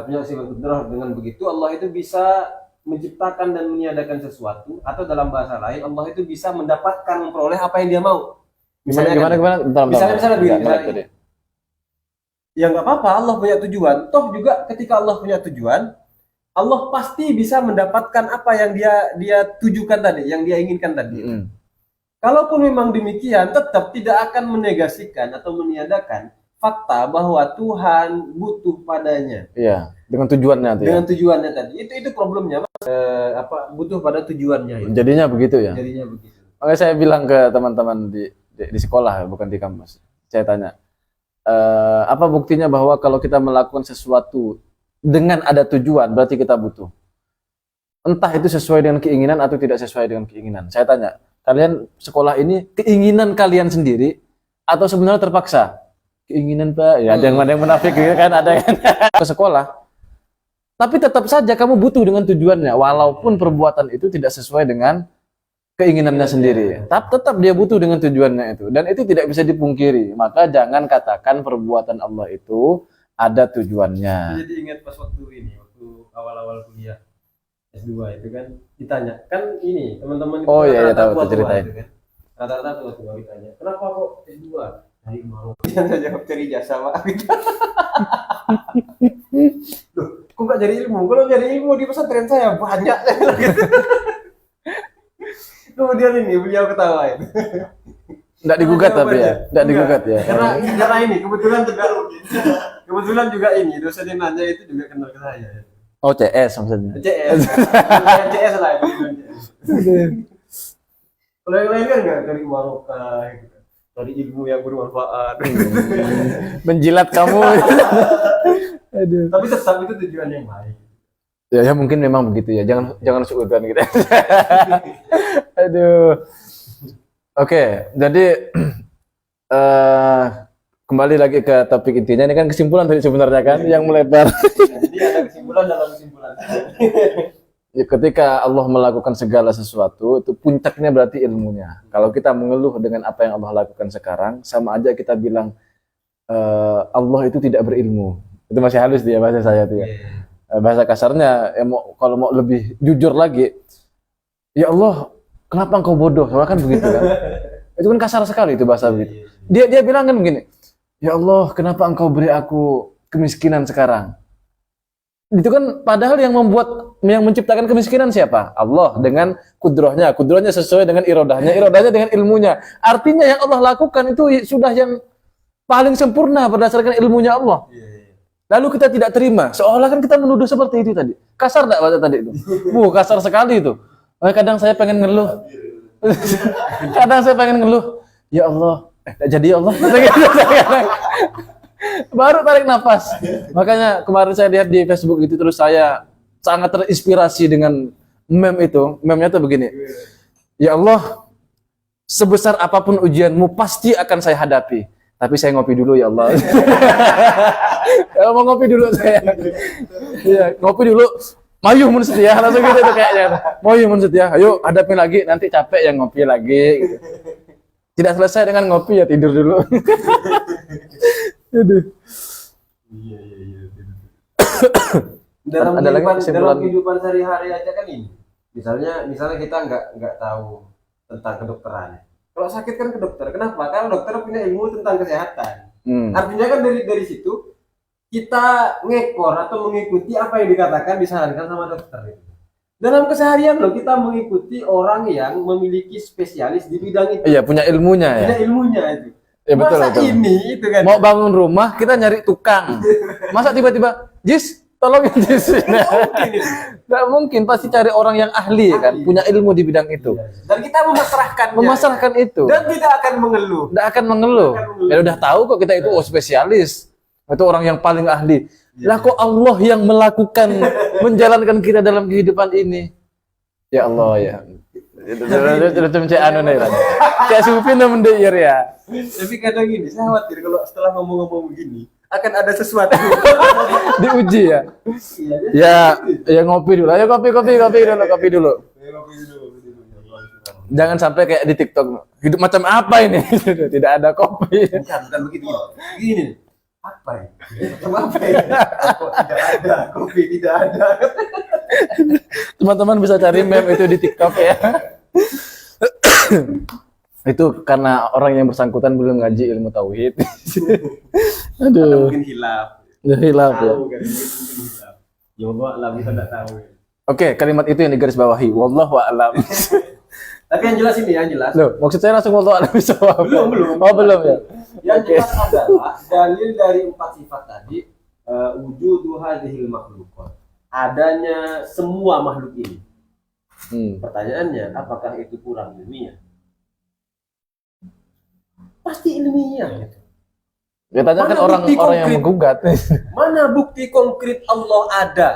Punya sifat kudrah, dengan begitu Allah itu bisa menciptakan dan meniadakan sesuatu, atau dalam bahasa lain Allah itu bisa mendapatkan, memperoleh apa yang dia mau. Misalnya Gimana? misalnya begini, ya nggak apa-apa, Allah punya tujuan. Toh juga ketika Allah punya tujuan, Allah pasti bisa mendapatkan apa yang dia tujukan tadi, yang dia inginkan tadi. Kalaupun memang demikian, tetap tidak akan menegasikan atau meniadakan fakta bahwa Tuhan butuh padanya. Iya, dengan tujuannya tuh. Dengan tujuannya tadi. Itu problemnya, Mas. Butuh pada tujuannya itu. Jadinya begitu ya. Jadinya begitu. Makanya saya bilang ke teman-teman di sekolah, bukan di kampus. Saya tanya, apa buktinya bahwa kalau kita melakukan sesuatu dengan ada tujuan, berarti kita butuh. Entah itu sesuai dengan keinginan atau tidak sesuai dengan keinginan. Saya tanya, kalian sekolah ini keinginan kalian sendiri atau sebenarnya terpaksa? Keinginan Pak, ya ada yang munafik gitu kan, ada yang ke sekolah. Tapi tetap saja kamu butuh dengan tujuannya, walaupun perbuatan itu tidak sesuai dengan keinginannya sendiri. Tetap dia butuh dengan tujuannya itu, dan itu tidak bisa dipungkiri. Maka jangan katakan perbuatan Allah itu ada tujuannya. Jadi ingat pas waktu awal-awal kuliah S2 itu kan ditanya, kan ini teman-teman itu Oh iya, tahu tua-tua ceritain. itu kan. Rata-rata tua-tua ditanya, kenapa kok S2? Cari mau. Jangan jawab cari jasa, Pak. Loh, kok nggak cari ilmu? Kalau cari ilmu di pesantren saya banyak. Kemudian ini beliau ketawain. Enggak digugat tapi ya. Enggak digugat ya. Karena ini kebetulan juga ini dosen yang nanya itu juga kenal ke saya. Oh, CS maksudnya. CS. CS lah itu. Kalau yang lain kan nggak dari barokah gitu kan. Dari ilmu yang bermanfaat. Menjilat kamu. Aduh. Tapi tetap itu tujuan yang baik. Ya mungkin memang begitu ya. Jangan suudzon gitu. Aduh. Oke, jadi kembali lagi ke topik intinya. Ini kan kesimpulan tadi sebenarnya kan yang melebar. Jadi ada kesimpulan dalam kesimpulan. Ya, ketika Allah melakukan segala sesuatu, itu puncaknya berarti ilmunya. Kalau kita mengeluh dengan apa yang Allah lakukan sekarang, sama aja kita bilang Allah itu tidak berilmu. Itu masih halus dia bahasa saya tuh ya. Bahasa kasarnya, kalau mau lebih jujur lagi, ya Allah, kenapa engkau bodoh? Soalnya kan begitu kan. Itu kan kasar sekali itu bahasa begitu. Dia bilang kan begini, ya Allah, kenapa engkau beri aku kemiskinan sekarang? Itu kan padahal yang menciptakan kemiskinan siapa? Allah dengan kudrohnya sesuai dengan irodahnya dengan ilmunya. Artinya yang Allah lakukan itu sudah yang paling sempurna berdasarkan ilmunya Allah. Lalu kita tidak terima, seolah kan kita menuduh seperti itu tadi. Kasar enggak bahasa tadi itu? Kasar sekali itu. Kadang saya pengen ngeluh. Ya Allah, jadi ya Allah. Baru tarik nafas. Makanya kemarin saya lihat di Facebook itu, terus saya sangat terinspirasi dengan meme itu. Meme-nya tuh begini. Ya Allah, sebesar apapun ujianmu pasti akan saya hadapi. Tapi saya ngopi dulu ya Allah. Mau ngopi dulu saya. Iya, ngopi dulu. Mayu mun setia, langsung gitu tuh kayaknya. Mayu mun setia. Ayo hadapin lagi, nanti capek yang ngopi lagi gitu. Tidak selesai dengan ngopi ya tidur dulu. Aduh. Iya. Ada lagi dalam kehidupan sehari-hari aja kan ini. Misalnya kita nggak tahu tentang kedokteran. Kalau sakit kan ke dokter. Kenapa? Karena dokter punya ilmu tentang kesehatan. Artinya kan dari situ kita ngekor atau mengikuti apa yang dikatakan disarankan sama dokter. Dalam keseharian loh kita mengikuti orang yang memiliki spesialis di bidang itu. Iya, punya ilmunya ya. Punya ilmunya itu. Ya, betul, Masa betul. ini itu kan. Mau bangun rumah kita nyari tukang. Masa tiba-tiba, Jis, tolongin Jis. Nggak mungkin, pasti cari orang yang ahli kan, punya ilmu di bidang itu. Dan kita Memasrahkan itu. dan tidak akan mengeluh. Nggak akan mengeluh. Ya udah tahu kok kita itu spesialis. Itu orang yang paling ahli. Lah kok Allah yang melakukan menjalankan kita dalam kehidupan ini. Ya Allah ya. Itu mencari anu nih. Kayak Sufi namun deir ya. Tapi kadang gini, saya khawatir kalau setelah ngomong-ngomong begini akan ada sesuatu Diuji ya. Ya ngopi dulu. Ayo kopi dulu. Jangan sampai kayak di TikTok. Hidup macam apa ini? Tidak ada kopi. Bukan begitu. Gini. Apa ya? Apa ya? Kok tidak ada, kopi tidak ada. Teman-teman bisa cari meme itu di TikTok ya. Itu karena orang yang bersangkutan belum ngaji ilmu tauhid. Aduh. Mungkin hilaf. Hilaf ya. Tahu kan? Mungkin hilaf. Ya Allah, alam kita tidak tahu. Oke, kalimat itu yang digaris bawahi. Wallahu a'lam. Tapi yang jelas ini, yang jelas. Loh, maksud saya langsung wallahu a'lam bisawab. Belum. Oh, belum ya. Yang jelas adalah dalil dari 4 sifat tadi, wujudu hadhil makhluqat. Adanya semua makhluk ini. Pertanyaannya, apakah itu kurang ilmiah? Pasti ilmiah. Gitu. Ya tanyakan orang yang menggugat. Mana bukti konkret Allah ada?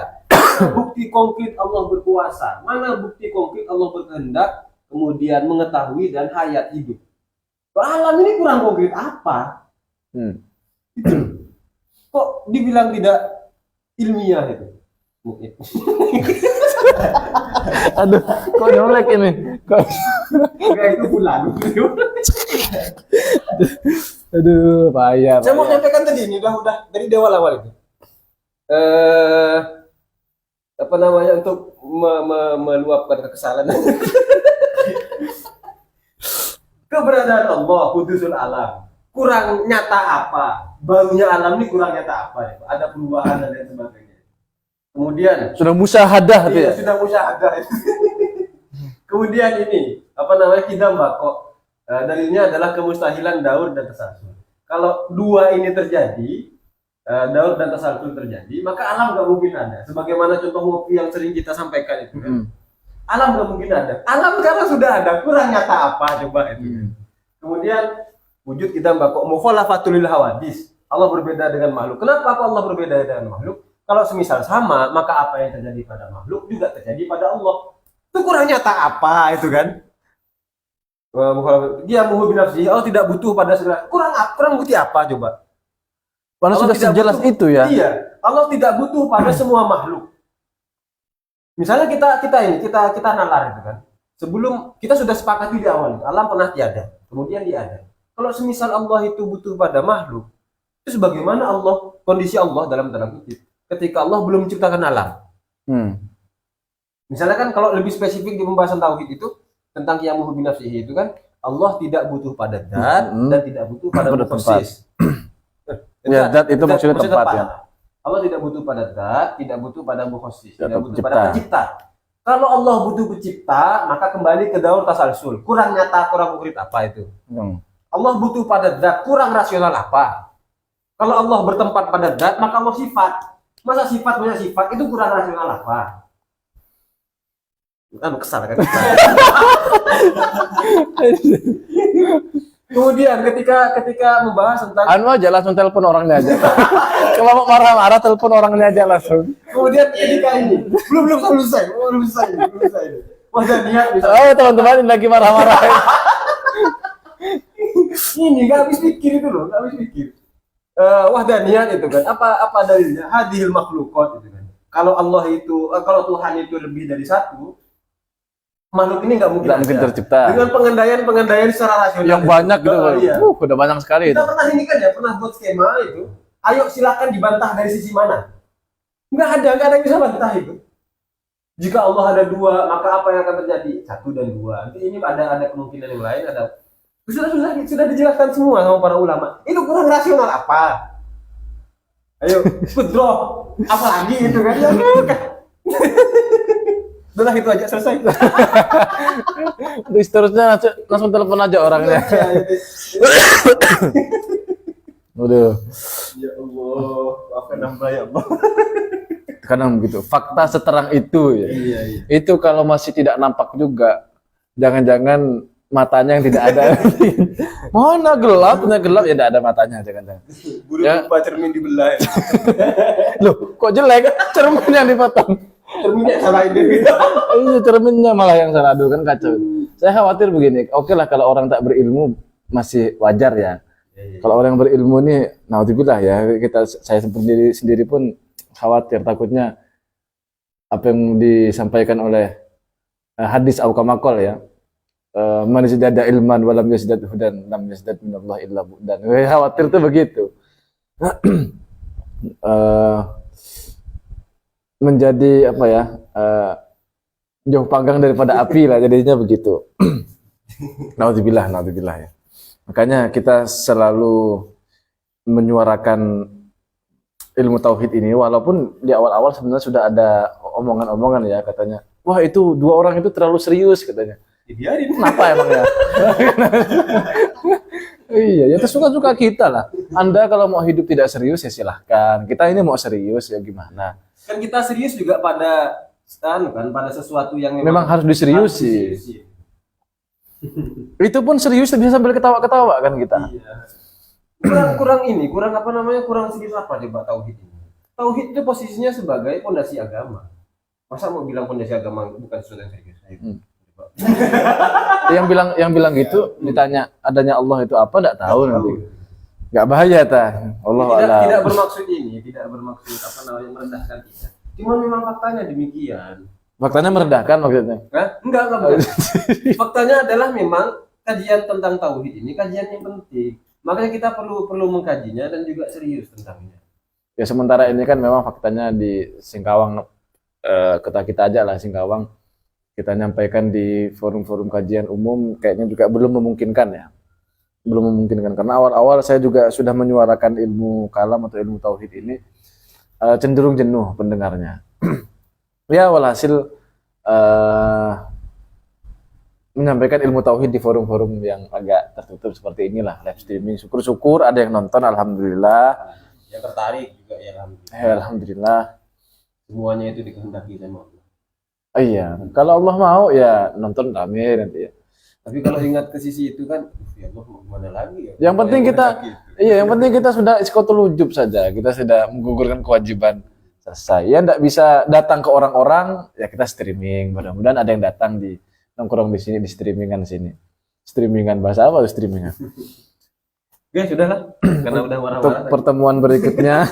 Bukti konkret Allah berkuasa? Mana bukti konkret Allah berkehendak, kemudian mengetahui dan hayat hidup? Alam ini kurang konkret apa? Itu. Kok dibilang tidak ilmiah itu? Mungkin. Aduh, kok nyolek ini? Enggak, itu bulan. Aduh, payah. Saya mau nyampaikan tadi ini udah dari awal itu. Apa namanya, untuk meluapkan kekesalan. Keberadaan Allah, kudusul alam. Kurang nyata apa? Barunya alam ini kurang nyata apa? Ya? Ada perubahan dan lain sebagainya. Kemudian Sudah musyahadah tuh ya. sudah musyahadah. Kemudian ini apa namanya, kita kok Dalilnya adalah kemustahilan daur dan tasalsul. Kalau dua ini terjadi, daur dan tasalsul terjadi, maka alam nggak mungkin ada. Sebagaimana contoh ngopi yang sering kita sampaikan itu kan. Alam nggak mungkin ada. Alam karena sudah ada, kurang nyata apa coba itu. Kemudian wujud kita mbak kok mukhalafatul lil hawadis. Allah berbeda dengan makhluk. Kenapa kok Allah berbeda dengan makhluk? Kalau semisal sama, maka apa yang terjadi pada makhluk juga terjadi pada Allah. Itu kurang nyata apa itu kan? Dia muhu binafsihi, Allah tidak butuh pada segala. Kurang bukti apa coba? Karena Allah sudah tidak sejelas butuh. itu ya. Iya, Allah tidak butuh pada semua makhluk. Misalnya kita nalar itu kan. Sebelum kita sudah sepakati di awal, alam pernah tiada, kemudian dia ada. Kalau semisal Allah itu butuh pada makhluk, itu sebagaimana Allah, kondisi Allah dalam tanda kutip, ketika Allah belum menciptakan alam. Misalnya kan kalau lebih spesifik di pembahasan tauhid itu tentang qiyamuhu binafsihi itu kan Allah tidak butuh pada zat dan tidak butuh pada mukhasis. Ya, zat itu maksudnya tempat ya. Allah tidak butuh pada zat, tidak butuh pada mukhasis, tidak butuh pencipta. pada pencipta. Kalau Allah butuh pencipta, maka kembali ke daur tasalsul. Kurang nyata, kurang konkret apa itu? Allah butuh pada zat, kurang rasional apa? Kalau Allah bertempat pada zat, maka Allah sifat. Masa sifat punya sifat itu kurang rasional apa? Kesal kan? Kemudian ketika membahas tentang Anu aja langsung telepon orangnya aja. Kalau mau marah-marah telepon orangnya aja langsung. kemudian ketika ini belum selesai. Wah, dan niat bisa. Oh, teman-teman ini lagi marah-marah. Ini nggak habis pikir itu loh, nggak habis pikir. Wahdaniyat itu kan, apa dalilnya? Hadhil makhluqat itu kan. Kalau Allah itu, kalau Tuhan itu lebih dari satu, makhluk ini nggak mungkin ada. tercipta. Dengan pengendalian secara rasional. Yang banyak gitu. Iya. Udah banyak sekali itu. Kita pernah ini kan ya, pernah buat skema itu. Ayo silakan dibantah dari sisi mana? Nggak ada yang bisa bantah itu. Jika Allah ada dua, maka apa yang akan terjadi? Satu dan dua. Nanti ini ada kemungkinan yang lain, ada. Sudah dijelaskan semua sama para ulama. Itu kurang rasional apa? Ayo, kudroh. Apa lagi itu kan? Ya, udah itu aja selesai. Terus seterusnya langsung telepon aja orangnya. Udah. Ya Allah, maafkan hamba ya Allah. Kadang begitu. Fakta seterang itu ya. Iya. Itu kalau masih tidak nampak juga, jangan-jangan matanya yang tidak ada. Mana gelapnya gelap ya tidak ada matanya jangan-jangan. Buru Ya. lupa cermin dibelah. Loh, kok jelek? Cermin yang dipotong. Cerminnya salah ini. Iya, cerminnya malah yang salah. Aduh, kan kacau. Saya khawatir begini. Oke lah kalau orang tak berilmu masih wajar ya. Kalau orang berilmu nih, naudzubillah ya, saya sendiri pun khawatir, takutnya apa yang disampaikan oleh hadis au kama qol ya. Man yazdada ilman wa lam yazdad hudan lam yazdad minallah illa bu'dan. Khawatir tuh begitu. Menjadi apa ya? Jauh panggang daripada api lah jadinya begitu. Naudzubillah ya. Makanya kita selalu menyuarakan ilmu tauhid ini, walaupun di awal-awal sebenarnya sudah ada omongan-omongan ya, katanya, wah itu dua orang itu terlalu serius katanya. Biarin. Kenapa emangnya? Iya, ya tersuka-suka kita lah. Anda kalau mau hidup tidak serius ya silahkan. Kita ini mau serius ya gimana? Kan kita serius juga pada pada sesuatu yang Memang harus diseriusi. Itu pun serius bisa sambil ketawa-ketawa kan kita. Iya. Kurang serius apa coba tauhid ini? Tauhid itu posisinya sebagai pondasi agama. Masa mau bilang pondasi agama bukan sesuatu yang serius? Yang bilang gitu ditanya adanya Allah itu apa enggak tahu nanti. Enggak bahaya Allah tidak bermaksud merendahkan kita. Cuma memang faktanya demikian. Faktanya merendahkan maksudnya. Enggak bukan. Faktanya adalah memang kajian tentang tauhid ini kajian yang penting. Makanya kita perlu mengkajinya dan juga serius tentangnya. Ya sementara ini kan memang faktanya di Singkawang kita aja lah Singkawang kita nyampaikan di forum-forum kajian umum kayaknya juga belum memungkinkan ya. Belum memungkinkan karena awal-awal saya juga sudah menyuarakan ilmu kalam atau ilmu tauhid ini cenderung jenuh pendengarnya. Ya walhasil menyampaikan ilmu tauhid di forum-forum yang agak tertutup seperti inilah, live streaming. Syukur-syukur ada yang nonton, alhamdulillah. Yang tertarik juga ya alhamdulillah. Alhamdulillah. Semuanya itu dikehendaki sama Allah. Iya, kalau Allah mau ya nonton rame nanti ya. Tapi kalau ingat ke sisi itu kan, ya Allah mau kemana lagi ya? Yang penting kita, Gitu. iya, yang penting kita sudah iskotul wujub saja. Kita sudah menggugurkan kewajiban, selesai. Ya enggak bisa datang ke orang-orang, ya kita streaming. Mudah-mudahan ada yang datang di nongkrong di sini, di streamingan sini. Streamingan bahasa apa? Streamingan. Oke, sudahlah. Karena udah Untuk marah-marah. pertemuan berikutnya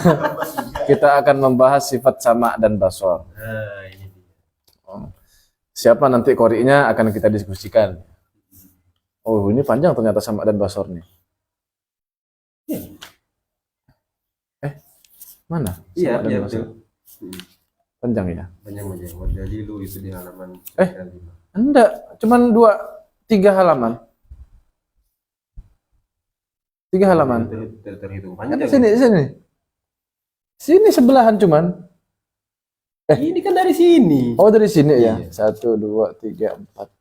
kita akan membahas sifat sama dan basor. Nah, ini dia. Siapa nanti korinya akan kita diskusikan. Oh, ini panjang ternyata sama dan basor nih. Mana? Iya, Sama dan iya basor. betul. Panjang ya? Panjang-panjang. Wadalilu itu di halaman Eh. 5. Enggak, cuman 3 halaman. 3 halaman. Terhitung Kan panjang. sini. Sini sebelahan cuman. Ini kan dari sini. Oh, dari sini ya. Iya. 1 2 3 4.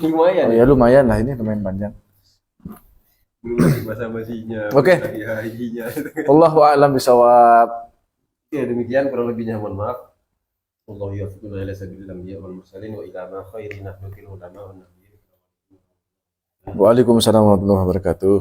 Lumayan. Oh ya lumayan lah, ini lumayan panjang. Belum lagi basa-basinya. Oke. Iya. Allahu a'lam bisawab. Oke, demikian kurang lebihnya mohon maaf. Wallahu yaufiquna ila sabilil anbiya wal mursalin wa ila ma khairin nahdukil ulama wan nabiyyin. Waalaikumsalam warahmatullahi wabarakatuh.